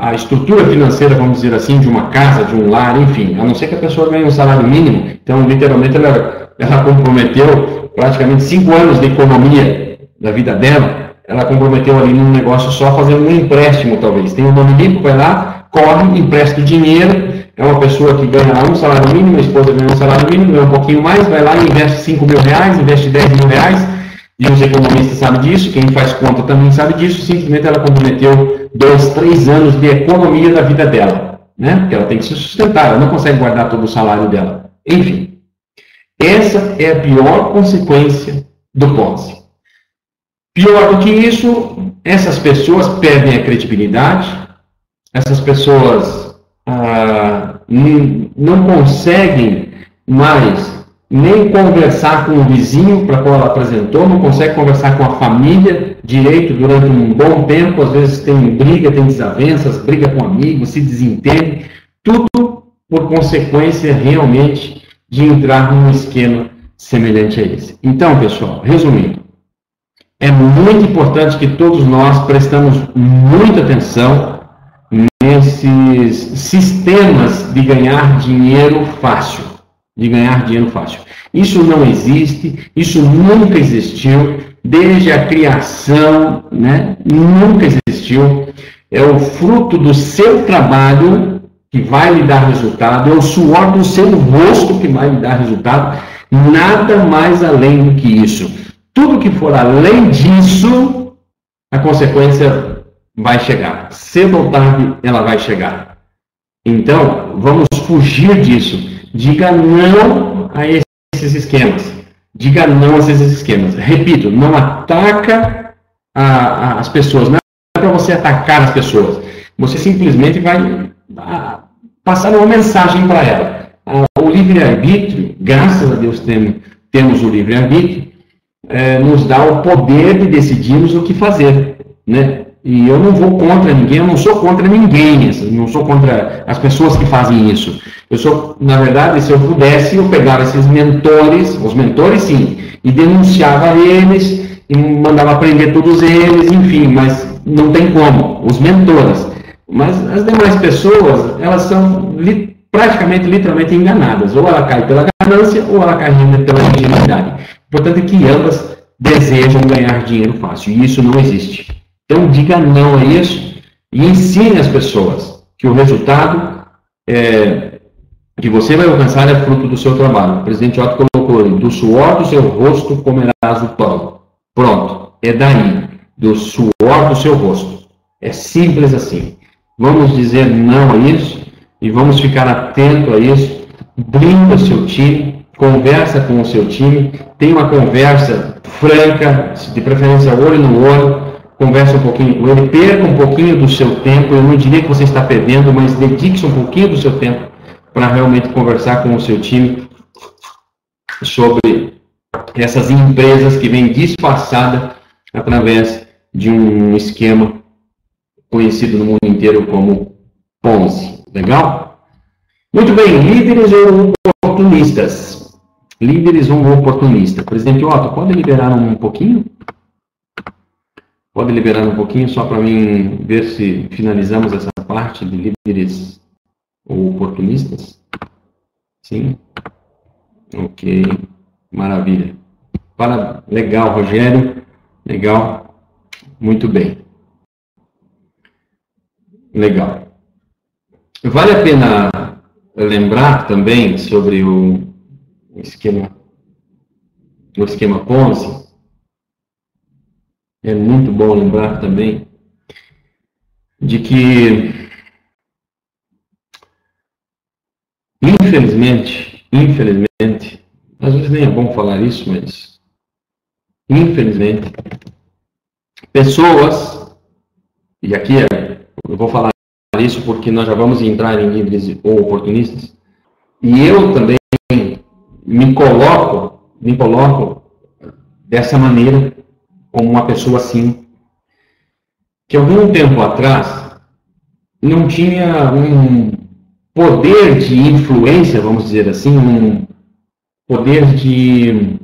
S1: a estrutura financeira, vamos dizer assim, de uma casa, de um lar, enfim, a não ser que a pessoa ganhe um salário mínimo. Então, literalmente, ela comprometeu praticamente 5 anos de economia da vida dela, ela comprometeu ali num negócio só, fazendo um empréstimo, talvez. Tem um nome limpo, vai lá, corre, empresta o dinheiro. É uma pessoa que ganha um salário mínimo, a esposa ganha um salário mínimo, ganha um pouquinho mais, vai lá e investe 5 mil reais, investe 10 mil reais, e os economistas sabem disso, quem faz conta também sabe disso, simplesmente ela comprometeu 2, 3 anos de economia da vida dela, né? Porque ela tem que se sustentar, ela não consegue guardar todo o salário dela. Enfim, essa é a pior consequência do Ponzi. Pior do que isso, essas pessoas perdem a credibilidade, essas pessoas não conseguem mais nem conversar com o vizinho para qual ela apresentou, não consegue conversar com a família direito durante um bom tempo, às vezes tem briga, tem desavenças, briga com amigos, se desentende, tudo por consequência realmente de entrar num esquema semelhante a esse. Então, pessoal, resumindo, é muito importante que todos nós prestamos muita atenção nesses sistemas de ganhar dinheiro fácil. Isso não existe, isso nunca existiu, desde a criação, né? Nunca existiu. É o fruto do seu trabalho que vai lhe dar resultado, é o suor do seu rosto que vai lhe dar resultado, nada mais além do que isso. Tudo que for além disso, a consequência vai chegar. Cedo ou tarde, ela vai chegar. Então, vamos fugir disso. Diga não a esses esquemas. Diga não a esses esquemas. Repito, não ataca as pessoas. Não é para você atacar as pessoas. Você simplesmente vai passar uma mensagem para ela. O livre-arbítrio, graças a Deus temos o livre-arbítrio, nos dá o poder de decidirmos o que fazer, né? E eu não vou contra ninguém, eu não sou contra ninguém, não sou contra as pessoas que fazem isso. Eu sou, na verdade, se eu pudesse, eu pegava esses mentores, os mentores sim, e denunciava eles, e mandava prender todos eles, enfim, mas não tem como, os mentores. Mas as demais pessoas, elas são praticamente, literalmente enganadas. Ou ela cai pela ganância, ou ela cai pela ingenuidade. O importante é que ambas desejam ganhar dinheiro fácil, e isso não existe. Então, diga não a isso e ensine as pessoas que o resultado que você vai alcançar é fruto do seu trabalho. O presidente Otto colocou ali, do suor do seu rosto comerás o pão. Pronto, é daí, do suor do seu rosto. É simples assim. Vamos dizer não a isso e vamos ficar atento a isso. Brinda o seu time, conversa com o seu time, tem uma conversa franca, de preferência olho no olho, conversa um pouquinho com ele, perca um pouquinho do seu tempo, eu não diria que você está perdendo, mas dedique-se um pouquinho do seu tempo para realmente conversar com o seu time sobre essas empresas que vêm disfarçadas através de um esquema conhecido no mundo inteiro como Ponzi. Legal? Muito bem, líderes ou oportunistas. Líderes ou oportunista. Presidente Otto, pode liberar um pouquinho? Pode liberar um pouquinho só para mim ver se finalizamos essa parte de líderes ou oportunistas? Sim? Ok, maravilha. Legal, Rogério. Legal. Muito bem. Legal. Vale a pena lembrar também sobre o esquema Ponzi. É muito bom lembrar também de que, infelizmente, às vezes nem é bom falar isso, mas, infelizmente, pessoas, e aqui eu vou falar isso porque nós já vamos entrar em líderes ou oportunistas, e eu também me coloco dessa maneira, como uma pessoa assim, que algum tempo atrás não tinha um poder de influência, vamos dizer assim, um poder de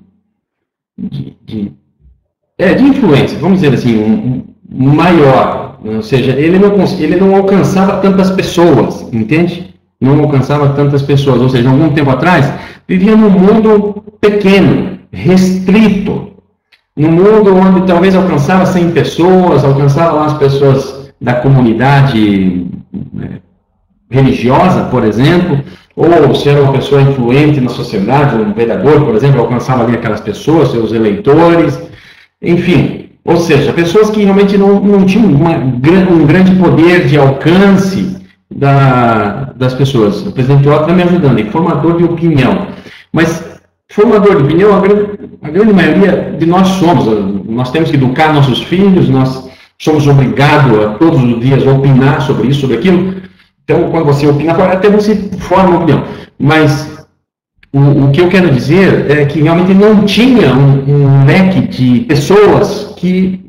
S1: influência, vamos dizer assim, maior, ou seja, ele não alcançava tantas pessoas, entende? Não alcançava tantas pessoas, ou seja, algum tempo atrás, vivia num mundo pequeno, restrito, num mundo onde talvez alcançava 100 pessoas, alcançava lá as pessoas da comunidade religiosa, por exemplo, ou se era uma pessoa influente na sociedade, um vereador, por exemplo, alcançava ali aquelas pessoas, seus eleitores, enfim, ou seja, pessoas que realmente não tinham um grande poder de alcance das pessoas. O presidente Otto está me ajudando, é formador de opinião. Mas formador de opinião, a grande maioria de nós somos. Nós temos que educar nossos filhos, nós somos obrigados a todos os dias opinar sobre isso, sobre aquilo. Então, quando você opina, até você forma uma opinião. Mas o que eu quero dizer é que realmente não tinha um leque de pessoas que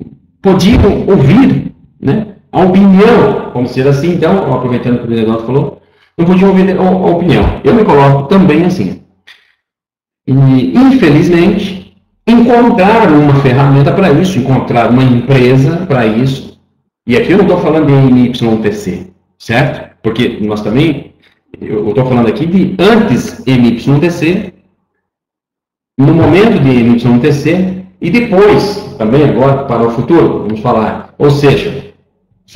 S1: podiam ouvir, né, a opinião, vamos dizer assim. Então, aproveitando que o presidente falou, não podiam ouvir a opinião. Eu me coloco também assim. E, infelizmente, encontrar uma ferramenta para isso, encontrar uma empresa para isso, e aqui eu não estou falando de MYTC, certo? Porque nós também, eu estou falando aqui de antes MYTC, no momento de MYTC, e depois, também agora, para o futuro, vamos falar. Ou seja,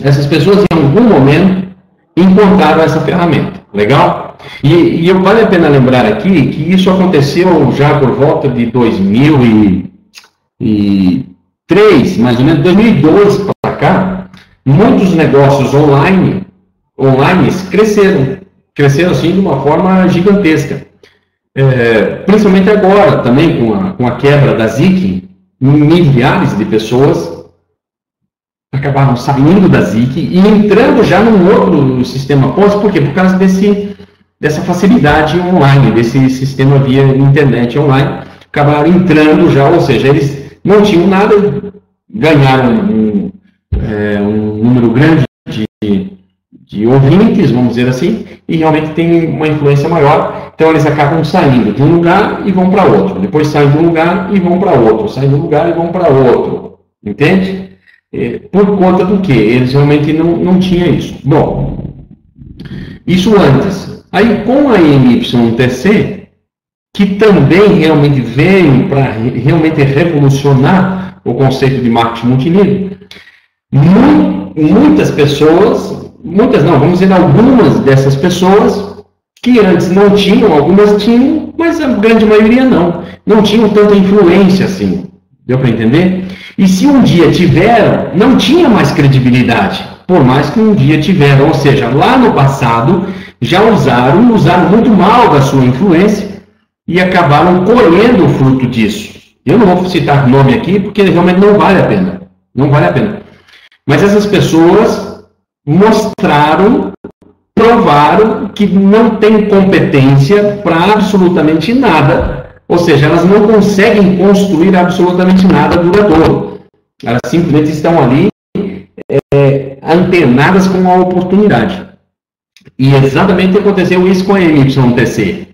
S1: essas pessoas em algum momento encontraram essa ferramenta, legal? E vale a pena lembrar aqui que isso aconteceu já por volta de 2003, mais ou menos, 2002 para cá, muitos negócios online cresceram assim de uma forma gigantesca. Principalmente agora, também com a quebra da ZIC, milhares de pessoas acabaram saindo da ZIC e entrando já num outro sistema Ponzi. Por quê? Por causa dessa facilidade online, desse sistema via internet online, acabaram entrando já, ou seja, eles não tinham nada, ganharam um número grande de ouvintes, vamos dizer assim, e realmente tem uma influência maior, então eles acabam saindo de um lugar e vão para outro, depois saem de um lugar e vão para outro, saem de um lugar e vão para outro, entende? Por conta do que? Eles realmente não tinham isso. Bom, isso antes. Aí com a MYTC, que também realmente veio para realmente revolucionar o conceito de marketing multinível, muitas pessoas, muitas não, vamos dizer algumas dessas pessoas, que antes não tinham, algumas tinham, mas a grande maioria não tinham tanta influência assim, deu para entender? E se um dia tiveram, não tinha mais credibilidade, por mais que um dia tiveram, ou seja, lá no passado, já usaram muito mal da sua influência e acabaram colhendo o fruto disso. Eu não vou citar nome aqui, porque realmente não vale a pena. Não vale a pena. Mas essas pessoas mostraram, provaram que não têm competência para absolutamente nada. Ou seja, elas não conseguem construir absolutamente nada duradouro. Elas simplesmente estão ali antenadas com a oportunidade. E exatamente aconteceu isso com a MYTC.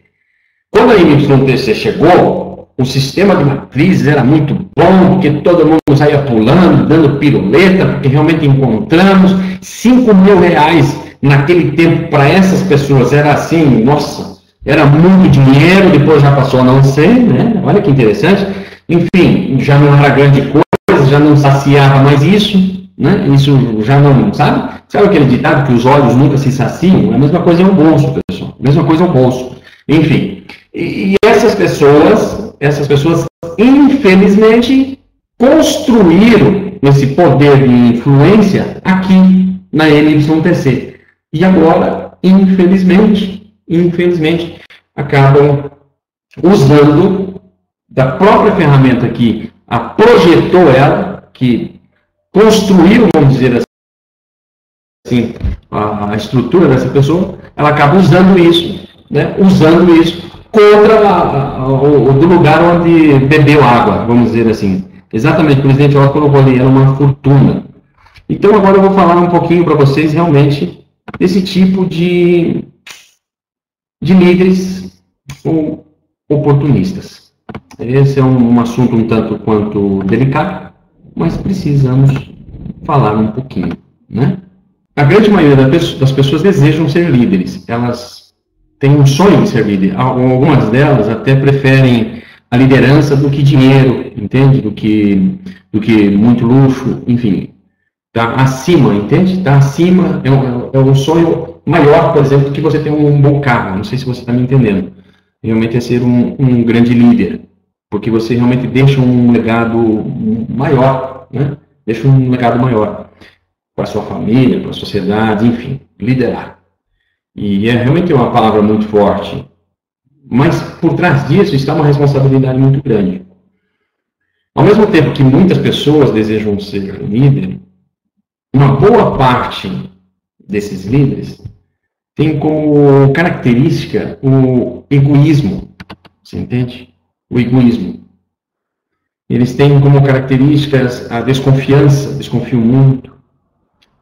S1: Quando a YTC chegou, o sistema de matrizes era muito bom, porque todo mundo saía pulando, dando piruleta, porque realmente encontramos R$5.000 naquele tempo para essas pessoas. Era assim, nossa, era muito dinheiro, depois já passou a não ser, né? Olha que interessante. Enfim, já não era grande coisa, já não saciava mais isso, né? Isso já não, sabe? Sabe aquele ditado que os olhos nunca se saciam? A mesma coisa é o bolso, pessoal. A mesma coisa é o bolso. Enfim, e essas pessoas, infelizmente, construíram esse poder de influência aqui na NYTC. E agora, infelizmente, acabam usando da própria ferramenta que a projetou ela, que construiu, vamos dizer assim, a estrutura dessa pessoa, ela acaba usando isso, né? Usando isso contra do lugar onde bebeu água, vamos dizer assim. Exatamente, o presidente Otto colocou ali, era uma fortuna. Então agora eu vou falar um pouquinho para vocês realmente desse tipo de líderes ou oportunistas. Esse é um assunto um tanto quanto delicado, mas precisamos falar um pouquinho, né? A grande maioria das pessoas desejam ser líderes, elas têm um sonho de ser líder. Algumas delas até preferem a liderança do que dinheiro, entende? Do que muito luxo, enfim. Está acima, entende? Está acima, é um sonho maior, por exemplo, que você ter um bom carro. Não sei se você está me entendendo. Realmente é ser um grande líder, porque você realmente deixa um legado maior, né? Deixa um legado maior para a sua família, para a sociedade, enfim, liderar. E é realmente uma palavra muito forte, mas por trás disso está uma responsabilidade muito grande. Ao mesmo tempo que muitas pessoas desejam ser líder, uma boa parte desses líderes tem como característica o egoísmo, você entende? O egoísmo. Eles têm como características a desconfiança, desconfiam muito,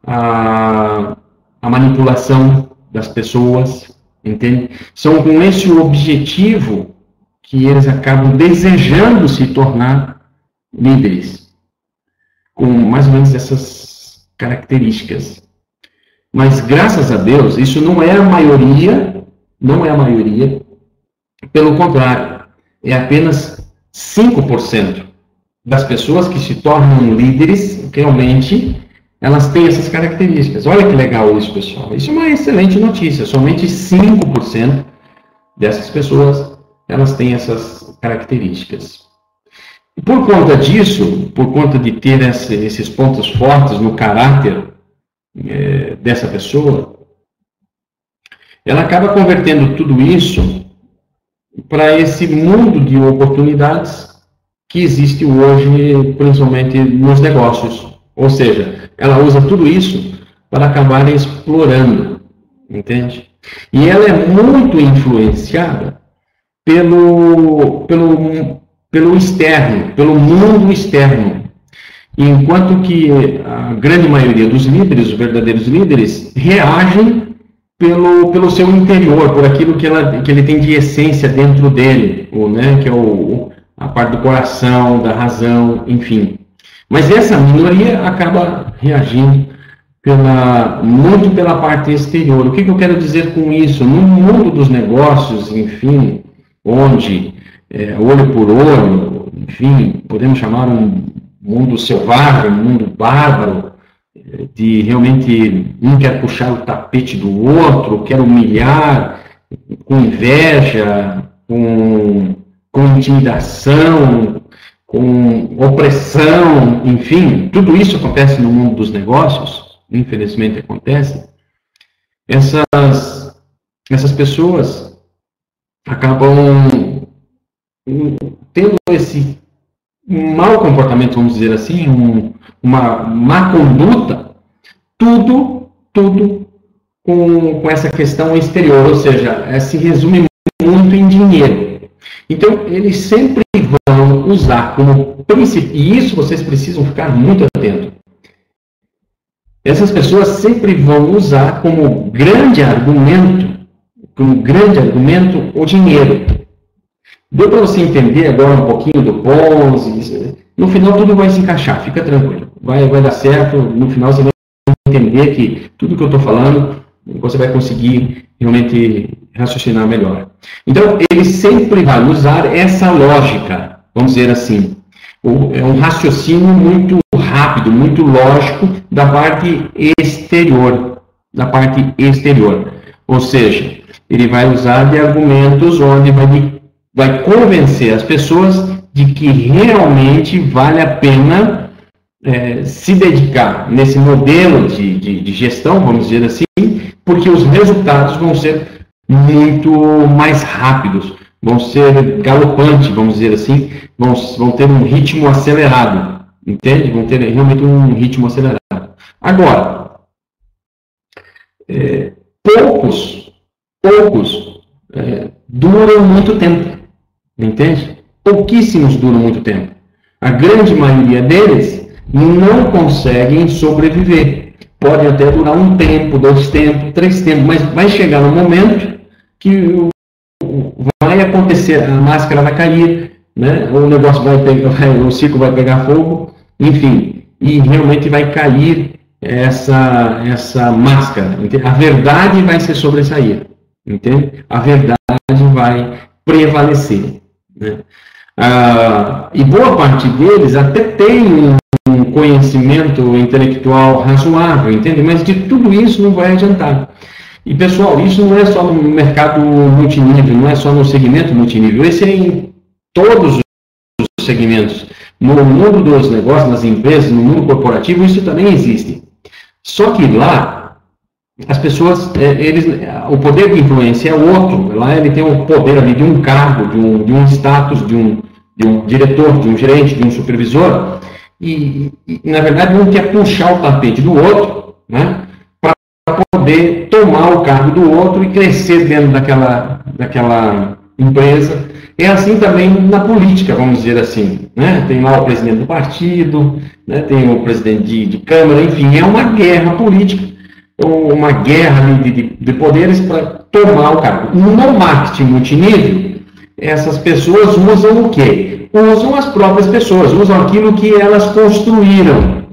S1: a manipulação das pessoas, entende? São com esse objetivo que eles acabam desejando se tornar líderes, com mais ou menos essas características. Mas, graças a Deus, isso não é a maioria, pelo contrário, é apenas 5% das pessoas que se tornam líderes, realmente, elas têm essas características. Olha que legal isso, pessoal. Isso é uma excelente notícia. Somente 5% dessas pessoas, elas têm essas características. E por conta disso, por conta de ter esses pontos fortes no caráter dessa pessoa, ela acaba convertendo tudo isso para esse mundo de oportunidades que existe hoje, principalmente nos negócios. Ou seja, ela usa tudo isso para acabar explorando, entende? E ela é muito influenciada pelo externo, pelo mundo externo. Enquanto que a grande maioria dos líderes, os verdadeiros líderes, reagem pelo seu interior, por aquilo que ele tem de essência dentro dele, né, que é a parte do coração, da razão, enfim. Mas essa minoria acaba reagindo muito pela parte exterior. O que eu quero dizer com isso? No mundo dos negócios, enfim, onde olho por olho, enfim, podemos chamar um mundo selvagem, um mundo bárbaro, de realmente um quer puxar o tapete do outro, quer humilhar, com inveja, com intimidação, com opressão, enfim, tudo isso acontece no mundo dos negócios, infelizmente acontece. Essas pessoas acabam tendo esse mau comportamento, vamos dizer assim, uma má conduta, tudo com essa questão exterior, ou seja, se resume muito em dinheiro. Então, eles sempre vão usar como princípio, e isso vocês precisam ficar muito atentos. Essas pessoas sempre vão usar como grande argumento o dinheiro. Deu para você entender agora um pouquinho do Ponzi? No final tudo vai se encaixar, fica tranquilo. Vai dar certo, no final você vai entender que tudo que eu estou falando, você vai conseguir realmente raciocinar melhor. Então, ele sempre vai usar essa lógica, vamos dizer assim. É um raciocínio muito rápido, muito lógico da parte exterior. Ou seja, ele vai usar de argumentos onde vai convencer as pessoas de que realmente vale a pena se dedicar nesse modelo de gestão, vamos dizer assim, porque os resultados vão ser muito mais rápidos, vão ser galopantes, vamos dizer assim, vão ter um ritmo acelerado, entende? Vão ter realmente um ritmo acelerado. Agora, poucos duram muito tempo, entende? Pouquíssimos duram muito tempo. A grande maioria deles não conseguem sobreviver. Pode até durar um tempo, 2 tempos, 3 tempos, mas vai chegar no momento que vai acontecer, a máscara vai cair, né? O negócio o ciclo vai pegar fogo, enfim, e realmente vai cair essa máscara. Entende? A verdade vai se sobressair, entende? A verdade vai prevalecer, né? E boa parte deles até tem um conhecimento intelectual razoável, entende? Mas de tudo isso não vai adiantar. E, pessoal, isso não é só no mercado multinível, não é só no segmento multinível, esse é em todos os segmentos. No mundo dos negócios, nas empresas, no mundo corporativo, isso também existe. Só que lá, as pessoas, o poder de influência é outro. Lá ele tem o poder ali de um cargo, de um status, de um diretor, de um gerente, de um supervisor, e na verdade, um quer puxar o tapete do outro, né, para poder tomar o cargo do outro e crescer dentro daquela empresa. É assim também na política, vamos dizer assim, né? Tem lá o presidente do partido, né? Tem o presidente de Câmara, enfim, é uma guerra política, uma guerra de poderes para tomar o cargo. No marketing multinível, essas pessoas usam o quê? Usam as próprias pessoas, usam aquilo que elas construíram,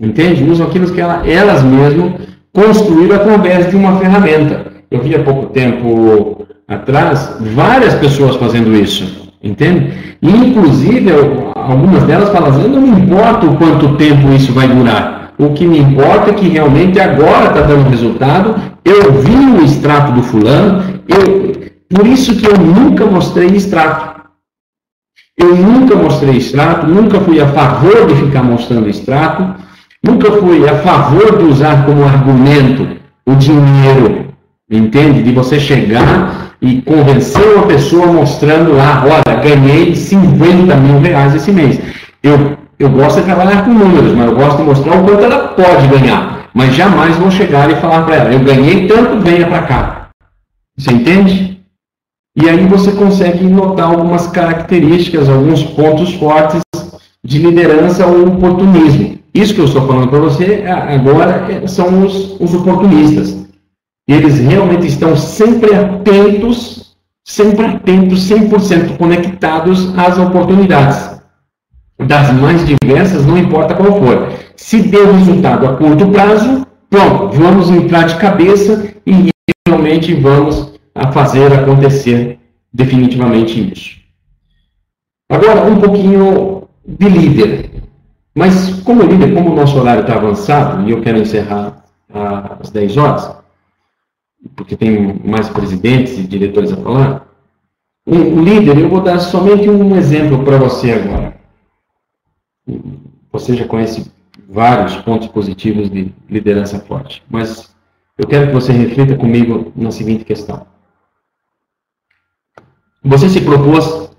S1: entende? Usam aquilo que elas mesmas construíram através de uma ferramenta. Eu vi há pouco tempo atrás várias pessoas fazendo isso, entende? E, inclusive, algumas delas falam assim, não me importa o quanto tempo isso vai durar, o que me importa é que realmente agora está dando resultado, eu vi o extrato do fulano, por isso que eu nunca mostrei extrato. Eu nunca mostrei extrato, nunca fui a favor de ficar mostrando extrato, nunca fui a favor de usar como argumento o dinheiro, entende? De você chegar e convencer uma pessoa mostrando lá, olha, ganhei 50 mil reais esse mês. Eu gosto de trabalhar com números, mas eu gosto de mostrar o quanto ela pode ganhar. Mas jamais vou chegar e falar para ela, eu ganhei tanto, venha para cá. Você entende? E aí você consegue notar algumas características, alguns pontos fortes de liderança ou oportunismo. Isso que eu estou falando para você agora são os oportunistas. Eles realmente estão sempre atentos, 100% conectados às oportunidades. Das mais diversas, não importa qual for. Se deu resultado a curto prazo, pronto, vamos entrar de cabeça e realmente vamos a fazer acontecer definitivamente isso. Agora, um pouquinho de líder. Mas, como líder, como o nosso horário está avançado, e eu quero encerrar às 10 horas, porque tem mais presidentes e diretores a falar, um líder, eu vou dar somente um exemplo para você agora. Você já conhece vários pontos positivos de liderança forte, mas eu quero que você reflita comigo na seguinte questão. Você se propôs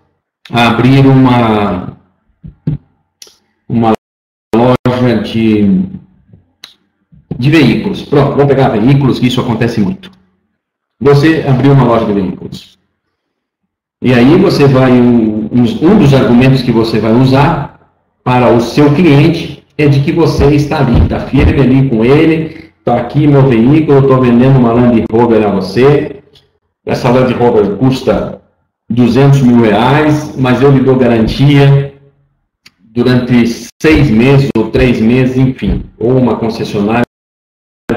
S1: a abrir uma loja de veículos. Pronto, vamos pegar veículos, que isso acontece muito. Você abriu uma loja de veículos. E aí você vai, um dos argumentos que você vai usar para o seu cliente é de que você está ali, está firme ali com ele, está aqui meu veículo, estou vendendo uma Land Rover a você, essa Land Rover custa 200 mil reais, mas eu lhe dou garantia durante 6 meses ou 3 meses, enfim, ou uma concessionária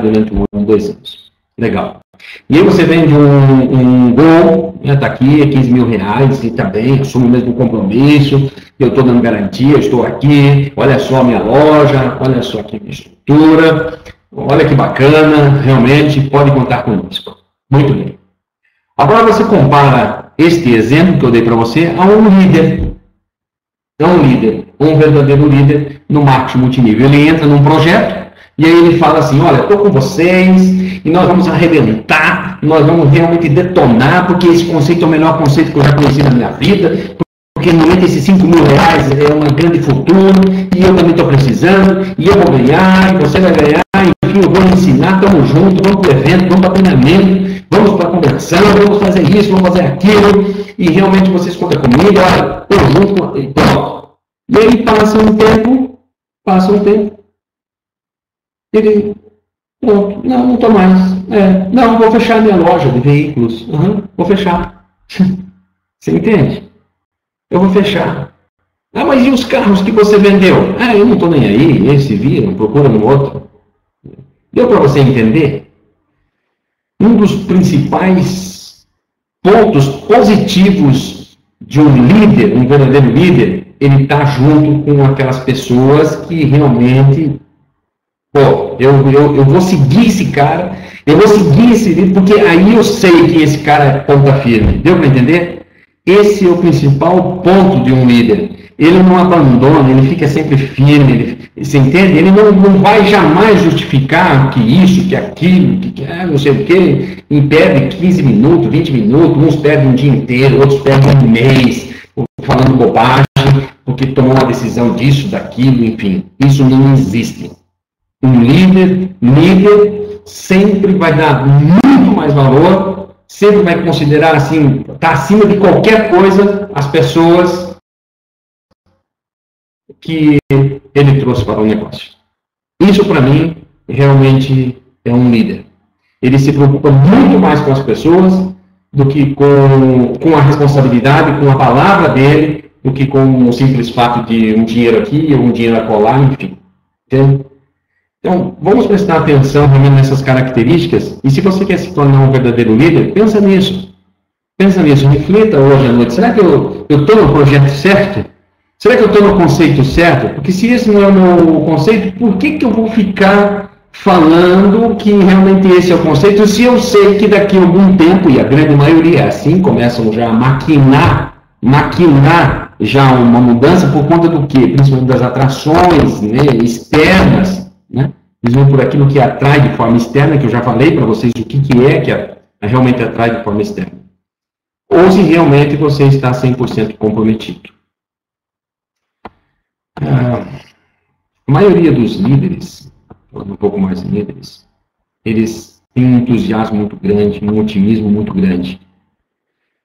S1: durante 1 ano, 2 anos. Legal. E aí você vende um Gol, tá aqui, é 15 mil reais, e tá bem, assumo o mesmo compromisso, eu estou dando garantia, estou aqui, olha só a minha loja, olha só aqui a minha estrutura, olha que bacana, realmente pode contar conosco. Muito bem. Agora você compara este exemplo que eu dei para você a um líder. Um verdadeiro líder no marketing multinível. Ele entra num projeto e aí ele fala assim, olha, estou com vocês e nós vamos arrebentar, nós vamos realmente detonar, porque esse conceito é o melhor conceito que eu já conheci na minha vida, porque normalmente esses 5 mil reais é uma grande fortuna e eu também estou precisando, e eu vou ganhar, e você vai ganhar, enfim, eu vou ensinar, estamos juntos, vamos para o evento, vamos para treinamento, vamos para a conversão, vamos fazer isso, vamos fazer aquilo, e realmente vocês contam comigo, olha, estou junto, e pronto. E aí passa um tempo, ele, pronto, não estou mais, não, vou fechar minha loja de veículos, vou fechar. Você entende? Eu vou fechar. Ah, mas e os carros que você vendeu? Ah, eu não estou nem aí, esse viram, procura no outro. Deu para você entender? Um dos principais pontos positivos de um líder, um verdadeiro líder, ele está junto com aquelas pessoas que realmente, pô, eu vou seguir esse cara, eu vou seguir esse líder, porque aí eu sei que esse cara é ponta firme. Deu para entender? Esse é o principal ponto de um líder. Ele não abandona, ele fica sempre firme, você entende? Ele não vai jamais justificar que isso, que aquilo, que não sei o quê, e perde 15 minutos, 20 minutos, uns perdem um dia inteiro, outros perdem um mês, falando bobagem, porque tomou uma decisão disso, daquilo, enfim. Isso não existe. Um líder sempre vai dar muito mais valor, sempre vai considerar assim, está acima de qualquer coisa as pessoas que ele trouxe para o negócio. Isso, para mim, realmente é um líder. Ele se preocupa muito mais com as pessoas do que com a responsabilidade, com a palavra dele, do que com o simples fato de um dinheiro aqui ou um dinheiro acolá, enfim. Entende? Então, vamos prestar atenção realmente nessas características, e se você quer se tornar um verdadeiro líder, pensa nisso. Pensa nisso, reflita hoje à noite. Será que eu estou no projeto certo? Será que eu estou no conceito certo? Porque se esse não é o meu conceito, por que eu vou ficar falando que realmente esse é o conceito, se eu sei que daqui a algum tempo, e a grande maioria é assim, começam já a maquinar já uma mudança por conta do quê? Principalmente das atrações, né, externas, né? Eles vão por aquilo que atrai de forma externa, que eu já falei para vocês o que é que realmente atrai de forma externa. Ou se realmente você está 100% comprometido. A maioria dos líderes, um pouco mais líderes, eles têm um entusiasmo muito grande, um otimismo muito grande.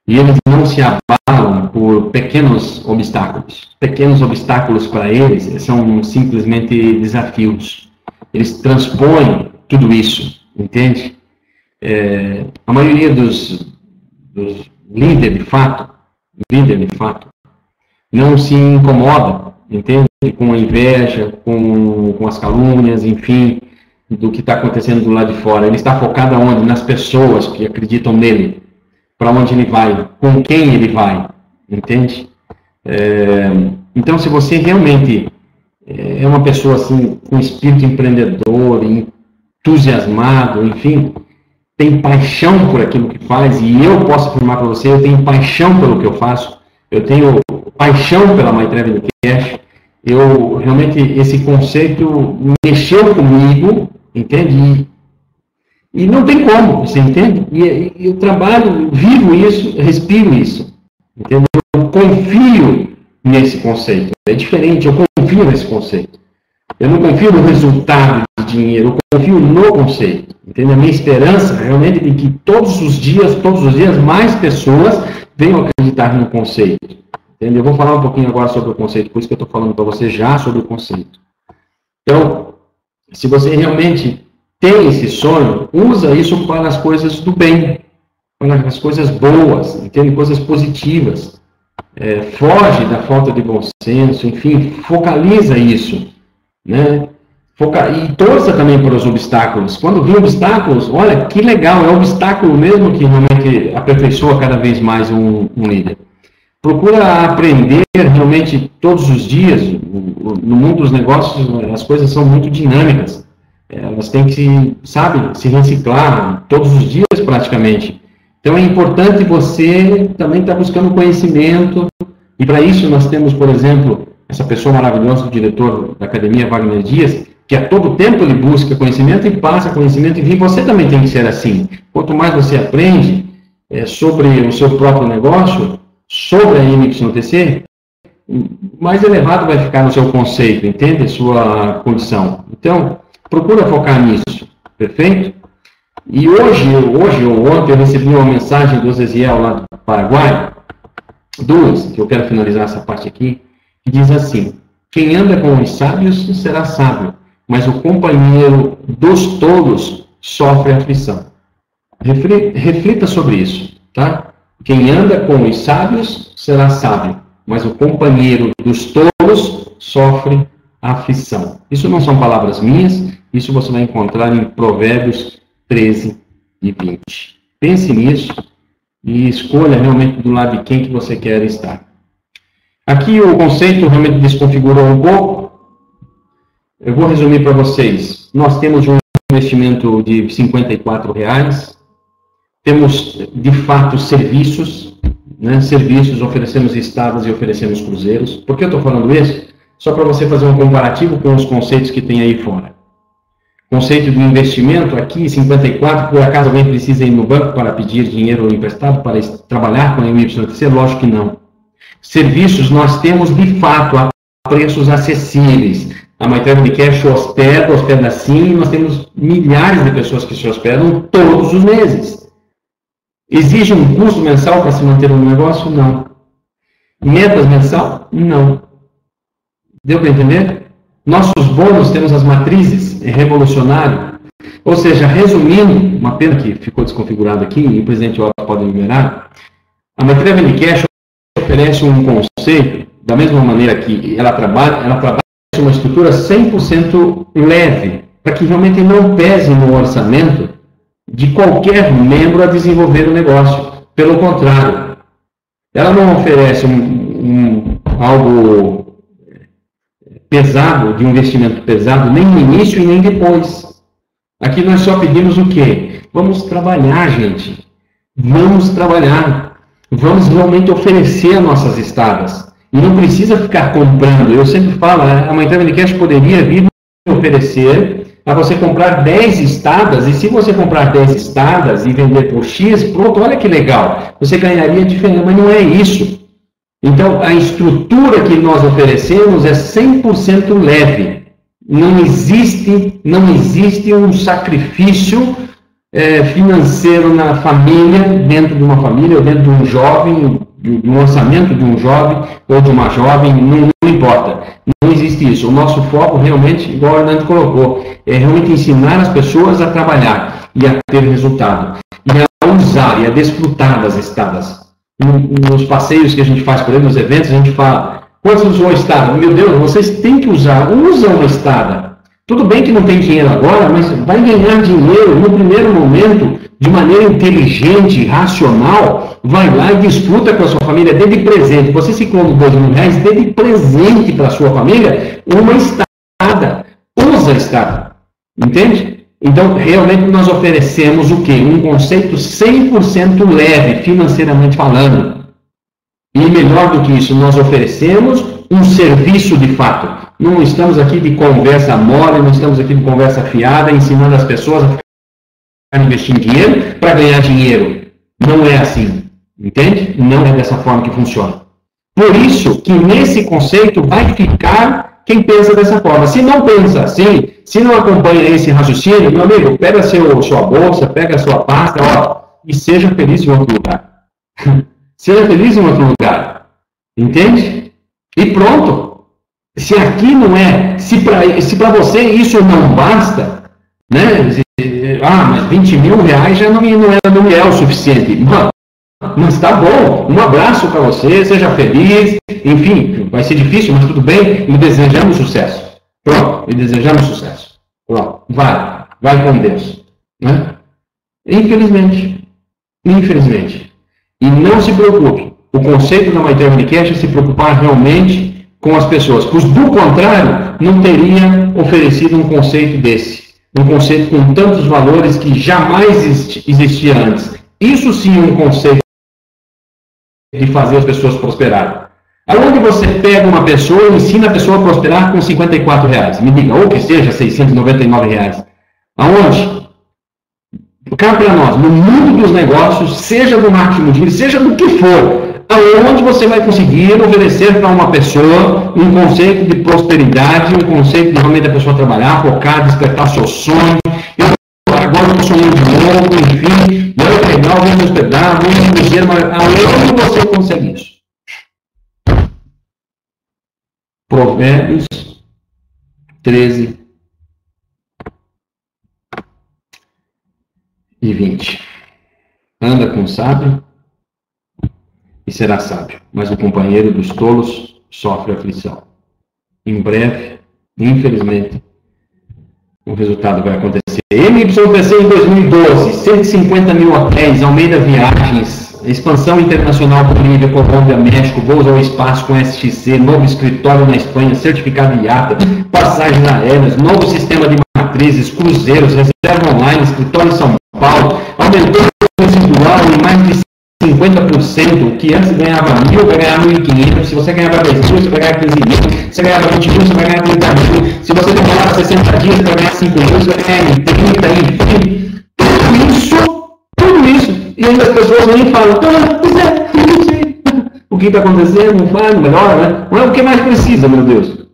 S1: E eles não se abalam por pequenos obstáculos. Pequenos obstáculos para eles são simplesmente desafios. Eles transpõem tudo isso, entende? A maioria dos líderes de fato, não se incomoda, entende? Com a inveja, com as calúnias, enfim, do que está acontecendo do lado de fora. Ele está focado aonde? Nas pessoas que acreditam nele, para onde ele vai, com quem ele vai, entende? Então, se você realmente é uma pessoa assim, com espírito empreendedor, entusiasmado, enfim, tem paixão por aquilo que faz, e eu posso afirmar para você, eu tenho paixão pelo que eu faço, eu tenho paixão pela My Traveling Cash, eu realmente, esse conceito mexeu comigo, entende? E não tem como, você entende? E eu trabalho, vivo isso, respiro isso, entende? Eu confio nesse conceito, é diferente, eu confio nesse conceito. Eu não confio no resultado de dinheiro, eu confio no conceito. Entende? A minha esperança realmente é de que todos os dias, mais pessoas venham acreditar no conceito. Entende? Eu vou falar um pouquinho agora sobre o conceito, por isso que eu estou falando para você já sobre o conceito. Então, se você realmente tem esse sonho, usa isso para as coisas do bem. para as coisas boas, entende? Coisas positivas. Foge da falta de bom senso, enfim, focaliza isso, né? E torça também para os obstáculos. Quando vê obstáculos, olha, que legal, é o obstáculo mesmo que realmente aperfeiçoa cada vez mais um líder. Procura aprender realmente todos os dias. No mundo dos negócios, as coisas são muito dinâmicas. Elas têm que, se reciclar todos os dias praticamente. Então é importante você também estar buscando conhecimento. E para isso nós temos, por exemplo, essa pessoa maravilhosa, o diretor da Academia, Wagner Dias, que a todo tempo ele busca conhecimento e passa conhecimento, e você também tem que ser assim. Quanto mais você aprende sobre o seu próprio negócio, sobre a MYTC, mais elevado vai ficar no seu conceito, entende? Sua condição. Então, procura focar nisso, perfeito? E hoje ou ontem, eu recebi uma mensagem do Zeziel lá do Paraguai, duas, que eu quero finalizar essa parte aqui, que diz assim: quem anda com os sábios será sábio, mas o companheiro dos tolos sofre aflição. Reflita sobre isso, tá? Quem anda com os sábios será sábio, mas o companheiro dos tolos sofre aflição. Isso não são palavras minhas, isso você vai encontrar em Provérbios 13 e 20. Pense nisso e escolha realmente do lado de quem que você quer estar. Aqui o conceito realmente desconfigurou um pouco. Eu vou resumir para vocês. Nós temos um investimento de R$54. Temos, de fato, serviços. Né? Serviços, oferecemos estadas e oferecemos cruzeiros. Por que eu estou falando isso? Só para você fazer um comparativo com os conceitos que tem aí fora. Conceito de investimento, aqui, 54, por acaso alguém precisa ir no banco para pedir dinheiro emprestado para trabalhar com a MYTC? Lógico que não. Serviços, nós temos, de fato, a preços acessíveis. A Maitreya Unicast hospeda sim, e nós temos milhares de pessoas que se hospedam todos os meses. Exige um custo mensal para se manter um negócio? Não. Metas mensal? Não. Deu para entender? Nossos bônus, temos as matrizes, é revolucionário. Ou seja, resumindo, uma pena que ficou desconfigurado aqui, e o presidente Otto pode enumerar, a Maitreya Unicast oferece um conceito, da mesma maneira que ela trabalha uma estrutura 100% leve, para que realmente não pese no orçamento de qualquer membro a desenvolver o negócio. Pelo contrário, ela não oferece algo pesado, de um investimento pesado, nem no início e nem depois. Aqui nós só pedimos o quê? Vamos trabalhar, gente. Vamos trabalhar. Vamos realmente oferecer nossas estadas. E não precisa ficar comprando. Eu sempre falo, a Maitreya Unicast poderia vir oferecer a você comprar 10 estadas, e se você comprar 10 estadas e vender por X, pronto, olha que legal. Você ganharia diferente, mas não é isso. Então, a estrutura que nós oferecemos é 100% leve. Não existe um sacrifício financeiro na família, dentro de uma família, ou dentro de um jovem, de um orçamento de um jovem ou de uma jovem, não importa. Não existe isso. O nosso foco realmente, igual o Hernando colocou, é realmente ensinar as pessoas a trabalhar e a ter resultado. E a usar e a desfrutar das estadas. Nos passeios que a gente faz por aí, nos eventos, a gente fala: quantos usou a estada? Meu Deus, vocês têm que usar, usam uma estada. Tudo bem que não tem dinheiro agora, mas vai ganhar dinheiro no primeiro momento, de maneira inteligente, racional. Vai lá e desfruta com a sua família, dê de presente. Você se ciclou de R$2.000, dê de presente para a sua família uma estada. Usa a estada. Entende? Então, realmente nós oferecemos o quê? Um conceito 100% leve, financeiramente falando. E melhor do que isso, nós oferecemos um serviço de fato. Não estamos aqui de conversa mole, não estamos aqui de conversa fiada, ensinando as pessoas a investir em dinheiro para ganhar dinheiro. Não é assim. Entende? Não é dessa forma que funciona. Por isso que nesse conceito vai ficar quem pensa dessa forma. Se não pensa assim, se não acompanha esse raciocínio, meu amigo, pega sua bolsa, pega a sua pasta, e seja feliz em outro lugar. Seja feliz em outro lugar. Entende? E pronto. Se aqui não é, se para você isso não basta, né? mas 20 mil reais já não é o suficiente. Mas tá bom, um abraço para você, seja feliz, enfim, vai ser difícil, mas tudo bem, e desejamos sucesso. Pronto, e desejamos sucesso. Pronto, vai com Deus. Né? Infelizmente. E não se preocupe, o conceito da My Travel Cash é se preocupar realmente com as pessoas, pois do contrário, não teria oferecido um conceito desse, um conceito com tantos valores que jamais existia antes. Isso sim é um conceito de fazer as pessoas prosperarem. Aonde você pega uma pessoa e ensina a pessoa a prosperar com R$54? Me diga, ou que seja R$699. Aonde? Cá para nós, no mundo dos negócios, seja do marketing multinível, seja do que for, aonde você vai conseguir oferecer para uma pessoa um conceito de prosperidade, um conceito de realmente a pessoa trabalhar, focar, despertar seus sonhos. Agora eu estou sonhando de novo, enfim, vamos pegar, vamos hospedar, vamos dizer, mas aonde você consegue isso? Provérbios 13 e 20. Anda com o sábio e será sábio, mas o companheiro dos tolos sofre aflição. Em breve, infelizmente, o resultado vai acontecer. MYPC em 2012, 150 mil hotéis, Almeida Viagens, expansão internacional por Bolívia, Colômbia, México, voos ao espaço com SXC, novo escritório na Espanha, certificado IATA, passagens aéreas, novo sistema de matrizes, cruzeiros, reserva online, escritório em São Paulo, aumentou o residual em mais de 50%, o que antes ganhava 1.000, vai ganhar 1.500, se você ganhava 10 mil, você vai ganhar 15 mil, se você ganhava 20 mil, você vai ganhar 30 mil, se você demorava 60 dias, você vai ganhar 5 mil, você vai ganhar 30, enfim, tudo isso, e ainda as pessoas nem falam, não sei, o que está acontecendo, não faz, melhor, né? Não é o que mais precisa, meu Deus.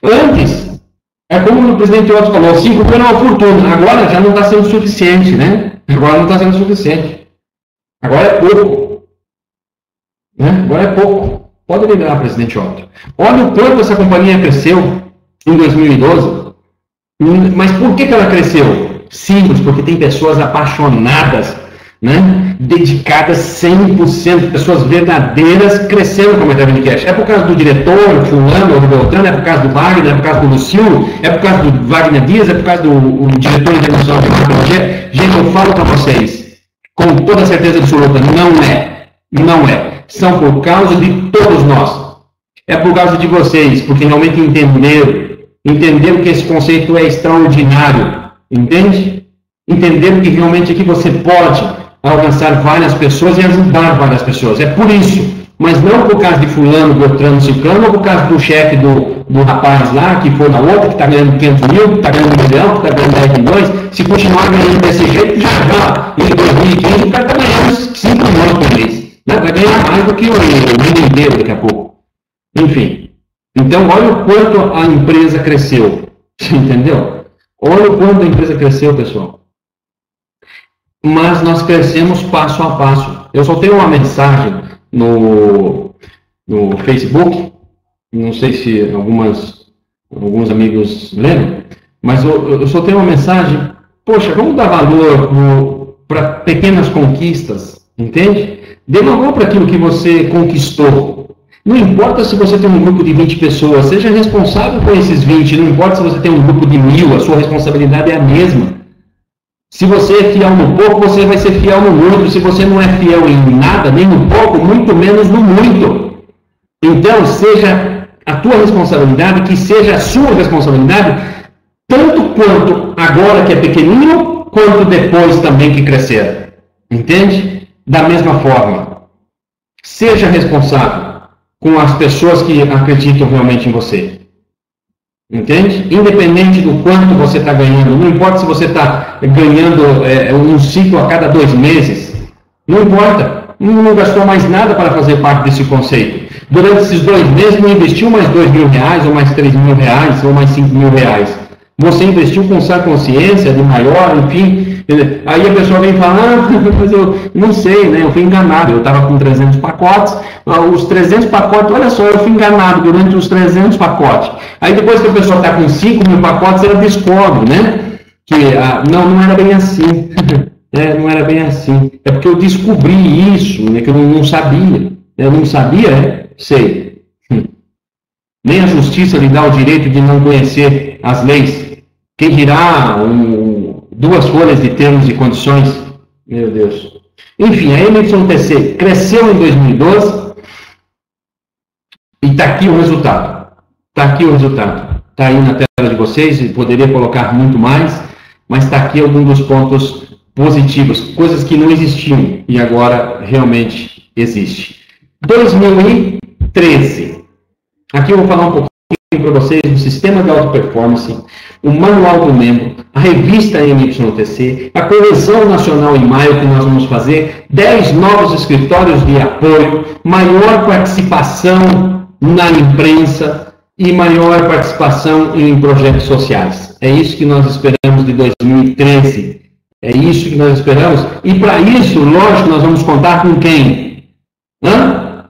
S1: Antes, é como o presidente Otto falou, 5 mil é uma fortuna, agora já não está sendo suficiente, né? Agora não está sendo suficiente. Agora é pouco. Né? Agora é pouco. Pode lembrar, presidente Otto. Olha o quanto essa companhia cresceu em 2012. Mas por que ela cresceu? Simples, porque tem pessoas apaixonadas, né? Dedicadas 100%, pessoas verdadeiras crescendo como a Travel Cash. É por causa do diretor, fulano ou do Beltrano, é por causa do Wagner, é por causa do Lucio, é por causa do Wagner Dias, é por causa do diretor internacional de tecnologia. Gente, eu falo para vocês, com toda certeza absoluta, não é. São por causa de todos nós. É por causa de vocês, porque realmente entenderam que esse conceito é extraordinário, entende? Entenderam que realmente aqui você pode alcançar várias pessoas e ajudar várias pessoas. É por isso, mas não por causa de fulano, Beltrano, Ciclano, ou por causa do chefe do rapaz lá, que foi na outra, que está ganhando 500 mil, que está ganhando 1 milhão, que está ganhando 10 milhões. Se continuar ganhando desse jeito, já, em 2015, o cara está ganhando 5 milhões por mês. Né? Vai ganhar mais do que o mundo inteiro daqui a pouco. Enfim. Então, olha o quanto a empresa cresceu. Você entendeu? Olha o quanto a empresa cresceu, pessoal. Mas nós crescemos passo a passo. Eu soltei uma mensagem no Facebook, não sei se alguns amigos lembram, mas eu soltei uma mensagem, poxa, vamos dar valor para pequenas conquistas, entende? Dê valor para aquilo que você conquistou. Não importa se você tem um grupo de 20 pessoas, seja responsável por esses 20, não importa se você tem um grupo de 1000, a sua responsabilidade é a mesma. Se você é fiel no pouco, você vai ser fiel no muito. Se você não é fiel em nada, nem no pouco, muito menos no muito. Então, seja a tua responsabilidade, que seja a sua responsabilidade, tanto quanto agora que é pequenininho, quanto depois também que crescer. Entende? Da mesma forma. Seja responsável com as pessoas que acreditam realmente em você. Entende? Independente do quanto você está ganhando, não importa se você está ganhando um ciclo a cada 2 meses, não importa, não gastou mais nada para fazer parte desse conceito. Durante esses 2 meses não investiu mais 2 mil reais, ou mais 3 mil reais, ou mais 5 mil reais. Você investiu com sua consciência de maior, enfim. Aí a pessoa vem falar, mas eu não sei, né? Eu fui enganado, eu estava com 300 pacotes, os 300 pacotes, olha só, eu fui enganado durante os 300 pacotes. Aí depois que a pessoa está com 5 mil pacotes, ela descobre, né? que não era bem assim. Não era bem assim. É porque eu descobri isso, né, que eu não sabia. Eu não sabia, sei. Nem a justiça lhe dá o direito de não conhecer as leis. Quem dirá 2 folhas de termos e condições? Meu Deus. Enfim, a MYTC cresceu em 2012 e está aqui o resultado. Está aqui o resultado. Está aí na tela de vocês, e poderia colocar muito mais, mas está aqui algum dos pontos positivos, coisas que não existiam e agora realmente existe. 2013. Aqui eu vou falar um pouquinho para vocês do sistema de alta performance, o manual do membro, a revista MYTC, a coesão nacional em maio que nós vamos fazer, 10 novos escritórios de apoio, maior participação na imprensa e maior participação em projetos sociais. É isso que nós esperamos de 2013. É isso que nós esperamos. E para isso, lógico, nós vamos contar com quem?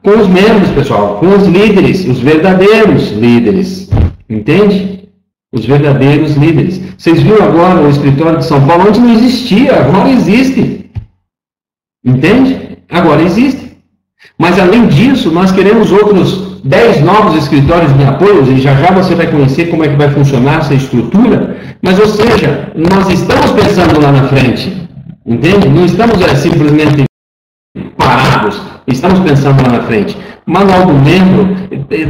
S1: Com os membros, pessoal, com os líderes, os verdadeiros líderes. Entende? Os verdadeiros líderes. Vocês viram agora o escritório de São Paulo, onde não existia, agora existe. Entende? Agora existe. Mas além disso, nós queremos outros 10 novos escritórios de apoio, e já você vai conhecer como é que vai funcionar essa estrutura. Mas, ou seja, nós estamos pensando lá na frente. Entende? Não estamos simplesmente parados. Estamos pensando lá na frente. Manual do membro,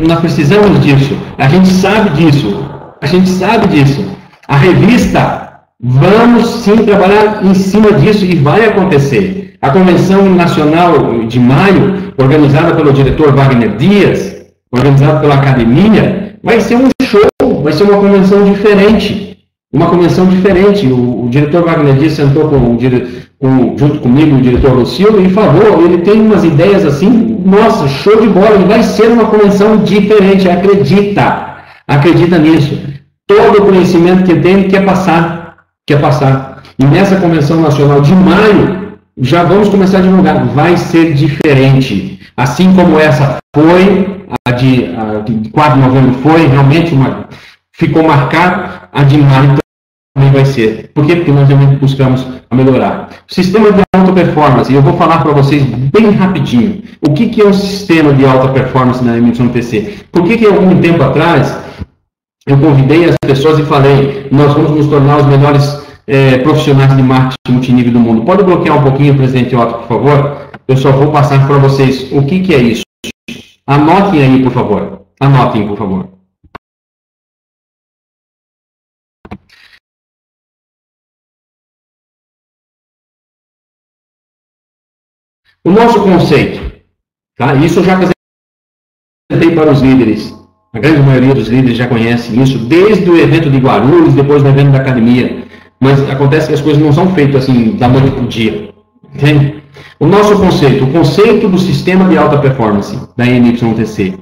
S1: nós precisamos disso. A gente sabe disso. A gente sabe disso. A revista, vamos sim trabalhar em cima disso e vai acontecer. A Convenção Nacional de Maio, organizada pelo diretor Wagner Dias, organizada pela academia, vai ser um show, vai ser uma convenção diferente. Uma convenção diferente. O diretor Wagner Dias sentou junto comigo, o diretor Lucilo, e falou, ele tem umas ideias assim, nossa, show de bola, e vai ser uma convenção diferente, acredita nisso. Todo o conhecimento que tem quer passar. E nessa Convenção Nacional de Maio, já vamos começar a divulgar, vai ser diferente. Assim como essa foi, a de 4 de novembro foi, realmente ficou marcado, a de maio também vai ser. Por quê? Porque nós realmente buscamos melhorar. Sistema de alta performance, eu vou falar para vocês bem rapidinho. O que é um sistema de alta performance na MYTC? Por que algum tempo atrás eu convidei as pessoas e falei, nós vamos nos tornar os melhores profissionais de marketing multinível do mundo. Pode bloquear um pouquinho, presidente Otto, por favor? Eu só vou passar para vocês o que é isso. Anotem aí, por favor. Anotem, por favor. O nosso conceito, tá? Isso eu já apresentei para os líderes. A grande maioria dos líderes já conhece isso, desde o evento de Guarulhos, depois do evento da academia. Mas acontece que as coisas não são feitas assim, da noite para o dia. Entende? O nosso conceito, o conceito do sistema de alta performance da MYTC.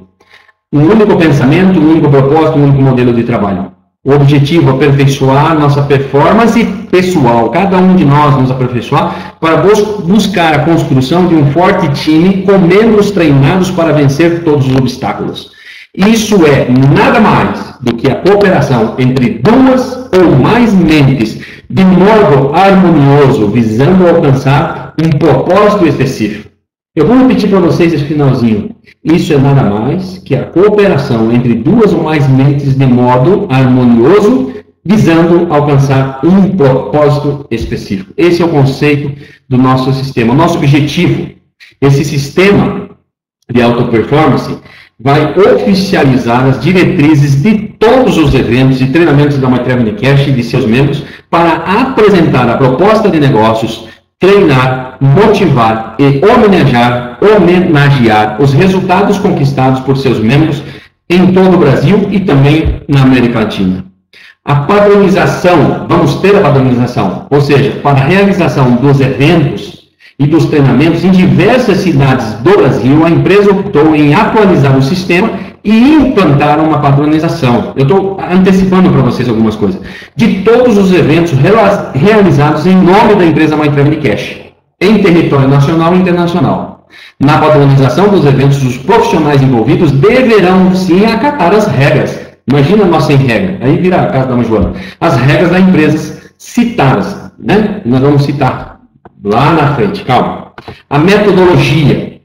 S1: Um único pensamento, um único propósito, um único modelo de trabalho. O objetivo é aperfeiçoar nossa performance pessoal, cada um de nós nos aperfeiçoar, para buscar a construção de um forte time com membros treinados para vencer todos os obstáculos. Isso é nada mais do que a cooperação entre 2 ou mais mentes, de modo harmonioso, visando alcançar um propósito específico. Eu vou repetir para vocês esse finalzinho. Isso é nada mais que a cooperação entre 2 ou mais mentes de modo harmonioso, visando alcançar um propósito específico. Esse é o conceito do nosso sistema. O nosso objetivo, esse sistema de alta performance, vai oficializar as diretrizes de todos os eventos e treinamentos da MyTravelingCast e de seus membros para apresentar a proposta de negócios, treinar, motivar e homenagear os resultados conquistados por seus membros em todo o Brasil e também na América Latina. A padronização, vamos ter a padronização, ou seja, para a realização dos eventos e dos treinamentos em diversas cidades do Brasil, a empresa optou em atualizar o sistema e implantar uma padronização. Eu estou antecipando para vocês algumas coisas. De todos os eventos realizados em nome da empresa MyTravelingCast, em território nacional e internacional. Na padronização dos eventos, os profissionais envolvidos deverão sim acatar as regras. Imagina nós sem regra, aí vira a casa da mãe Joana. As regras da empresa citadas, né? Nós vamos citar lá na frente, calma. A metodologia,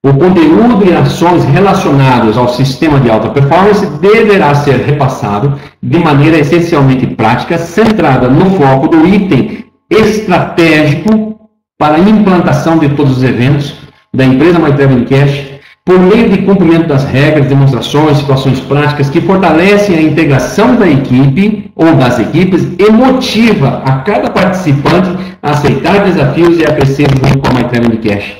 S1: o conteúdo e ações relacionados ao sistema de alta performance deverá ser repassado de maneira essencialmente prática, centrada no foco do item estratégico para a implantação de todos os eventos da empresa MyTravel Cash, por meio de cumprimento das regras, demonstrações, situações práticas que fortalecem a integração da equipe ou das equipes e motiva a cada participante a aceitar desafios e a crescer junto com a MyTravel Cash.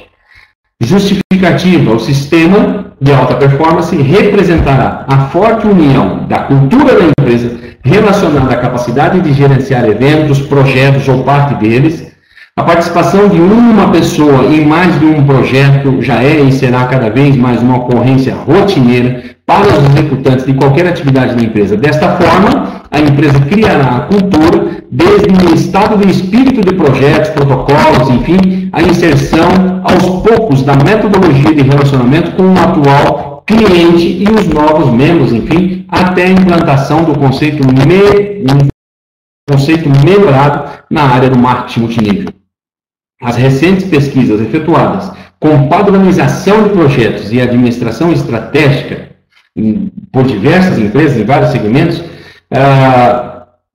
S1: Justificativa: o sistema de alta performance representará a forte união da cultura da empresa relacionada à capacidade de gerenciar eventos, projetos ou parte deles. A participação de uma pessoa em mais de um projeto já é e será cada vez mais uma ocorrência rotineira para os executantes de qualquer atividade da empresa. Desta forma, a empresa criará a cultura desde o estado de espírito de projetos, protocolos, enfim, a inserção aos poucos da metodologia de relacionamento com o atual cliente e os novos membros, enfim, até a implantação do conceito melhorado na área do marketing multinível. As recentes pesquisas efetuadas com padronização de projetos e administração estratégica por diversas empresas em vários segmentos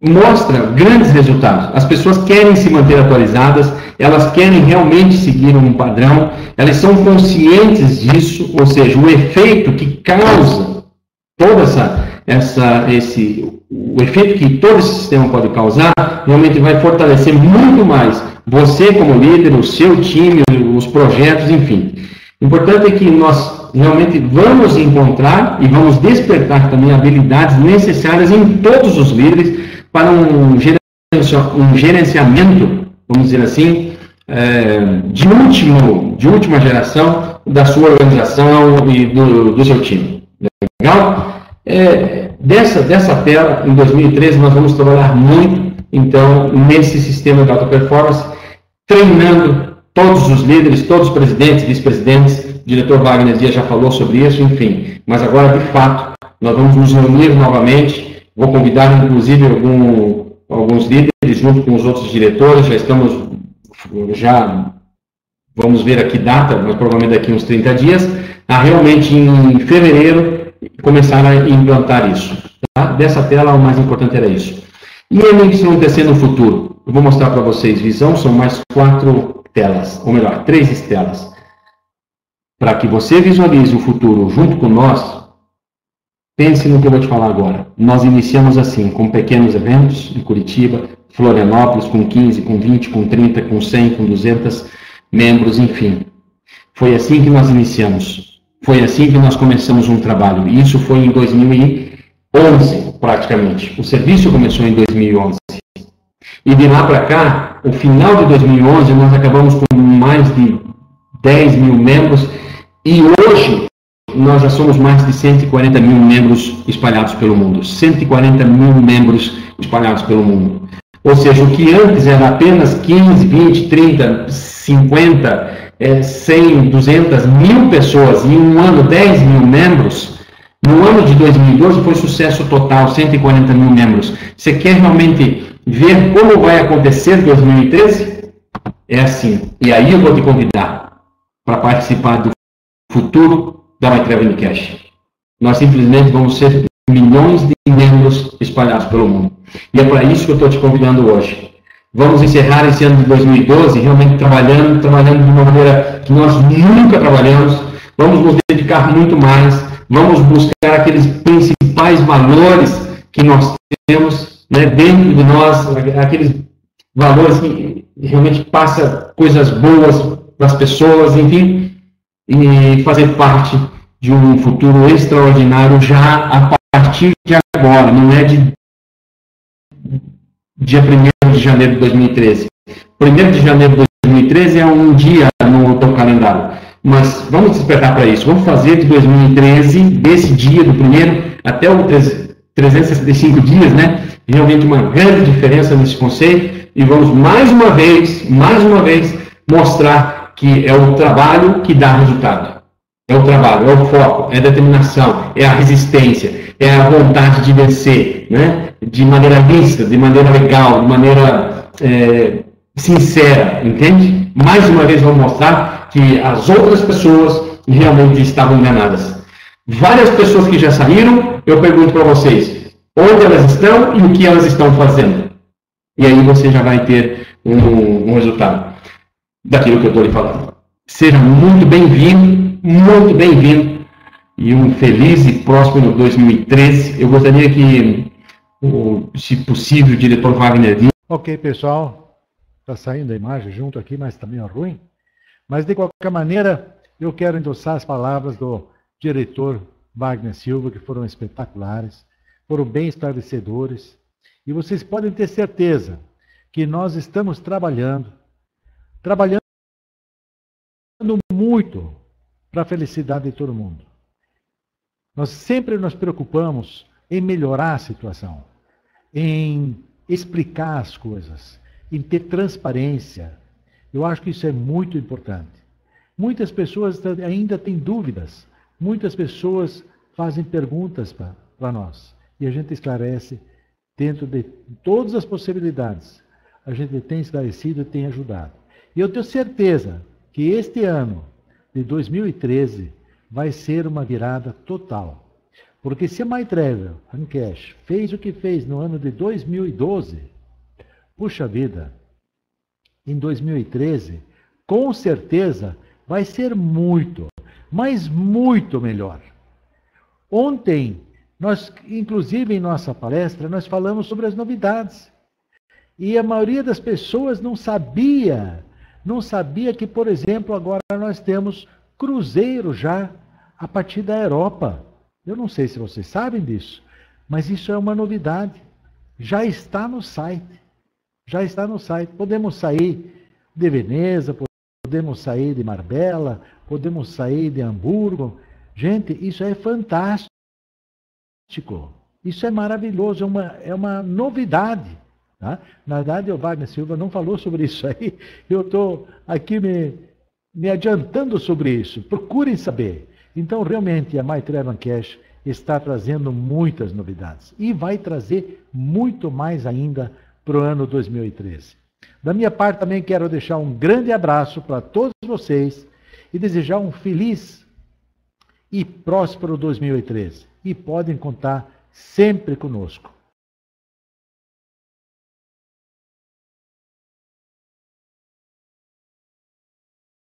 S1: mostram grandes resultados. As pessoas querem se manter atualizadas, elas querem realmente seguir um padrão, elas são conscientes disso, ou seja, o efeito que causa toda o efeito que todo esse sistema pode causar, realmente vai fortalecer muito mais você como líder, o seu time, os projetos, enfim. O importante é que nós realmente vamos encontrar e vamos despertar também habilidades necessárias em todos os líderes para um gerenciamento, vamos dizer assim, de última geração da sua organização e do seu time. Legal? Dessa tela, em 2013, nós vamos trabalhar muito, então, nesse sistema de alta performance, treinando todos os líderes, todos os presidentes, vice-presidentes. O diretor Wagner Dias já falou sobre isso, enfim. Mas agora, de fato, nós vamos nos reunir novamente. Vou convidar, inclusive, alguns líderes, junto com os outros diretores. Já vamos ver aqui data, mas provavelmente daqui uns 30 dias, a realmente em fevereiro começar a implantar isso. Tá? Dessa tela, o mais importante era isso. E a minha missão vai ser no futuro. Eu vou mostrar para vocês visão, são mais 4 telas, ou melhor, 3 telas. Para que você visualize o futuro junto com nós, pense no que eu vou te falar agora. Nós iniciamos assim, com pequenos eventos em Curitiba, Florianópolis, com 15, com 20, com 30, com 100, com 200 membros, enfim. Foi assim que nós iniciamos. Foi assim que nós começamos um trabalho. E isso foi em 2011, praticamente. O serviço começou em 2011. E de lá para cá, o final de 2011, nós acabamos com mais de 10 mil membros. E hoje, nós já somos mais de 140 mil membros espalhados pelo mundo. 140 mil membros espalhados pelo mundo. Ou seja, o que antes era apenas 15, 20, 30, 50, 100, 200 mil pessoas, e em um ano 10 mil membros, no ano de 2012 foi sucesso total, 140 mil membros. Você quer realmente ver como vai acontecer em 2013? É assim. E aí eu vou te convidar para participar do futuro da MyTravel Cash. Nós simplesmente vamos ser milhões de membros espalhados pelo mundo. E é para isso que eu estou te convidando hoje. Vamos encerrar esse ano de 2012 realmente trabalhando de uma maneira que nós nunca trabalhamos. Vamos nos dedicar muito mais. Vamos buscar aqueles principais valores que nós temos, né, dentro de nós, aqueles valores que realmente passam coisas boas para as pessoas, enfim, e fazer parte de um futuro extraordinário já a partir de agora, não é de dia 1º de janeiro de 2013. 1º de janeiro de 2013 é um dia no teu calendário, mas vamos despertar para isso. Vamos fazer de 2013, desse dia do primeiro até o 365 dias, né? Realmente uma grande diferença nesse conceito, e vamos mais uma vez mostrar que é o trabalho que dá resultado. É o trabalho, é o foco, é a determinação, é a resistência, é a vontade de vencer, né? De maneira lícita, de maneira legal, de maneira sincera, entende? Mais uma vez vou mostrar que as outras pessoas realmente estavam enganadas. Várias pessoas que já saíram, eu pergunto para vocês, onde elas estão e o que elas estão fazendo. E aí você já vai ter um resultado daquilo que eu estou lhe falando. Seja muito bem-vindo, e um feliz e próspero 2013. Eu gostaria que, se possível, o diretor Wagner Diniz.
S2: Ok, pessoal, está saindo a imagem junto aqui, mas está meio ruim. Mas, de qualquer maneira, eu quero endossar as palavras do diretor Wagner Silva, que foram espetaculares, foram bem esclarecedores. E vocês podem ter certeza que nós estamos trabalhando muito para a felicidade de todo mundo. Nós sempre nos preocupamos em melhorar a situação, em explicar as coisas, em ter transparência. Eu acho que isso é muito importante. Muitas pessoas ainda têm dúvidas, muitas pessoas fazem perguntas para nós, e a gente esclarece dentro de todas as possibilidades. A gente tem esclarecido e tem ajudado. E eu tenho certeza que este ano de 2013 vai ser uma virada total. Porque se a MyTravel Cash fez o que fez no ano de 2012, puxa vida, em 2013, com certeza vai ser muito, mas muito melhor. Ontem, nós, inclusive em nossa palestra, nós falamos sobre as novidades. E a maioria das pessoas não sabia que, por exemplo, agora nós temos cruzeiro já a partir da Europa. Eu não sei se vocês sabem disso, mas isso é uma novidade. Já está no site. Já está no site. Podemos sair de Veneza, podemos sair de Marbella, podemos sair de Hamburgo. Gente, isso é fantástico. Isso é maravilhoso, é uma novidade. Tá? Na verdade, o Wagner Silva não falou sobre isso aí. Eu estou aqui me adiantando sobre isso. Procurem saber. Então, realmente, a MyTravel Cash está trazendo muitas novidades. E vai trazer muito mais ainda para o ano 2013. Da minha parte, também quero deixar um grande abraço para todos vocês e desejar um feliz e próspero 2013. E podem contar sempre conosco.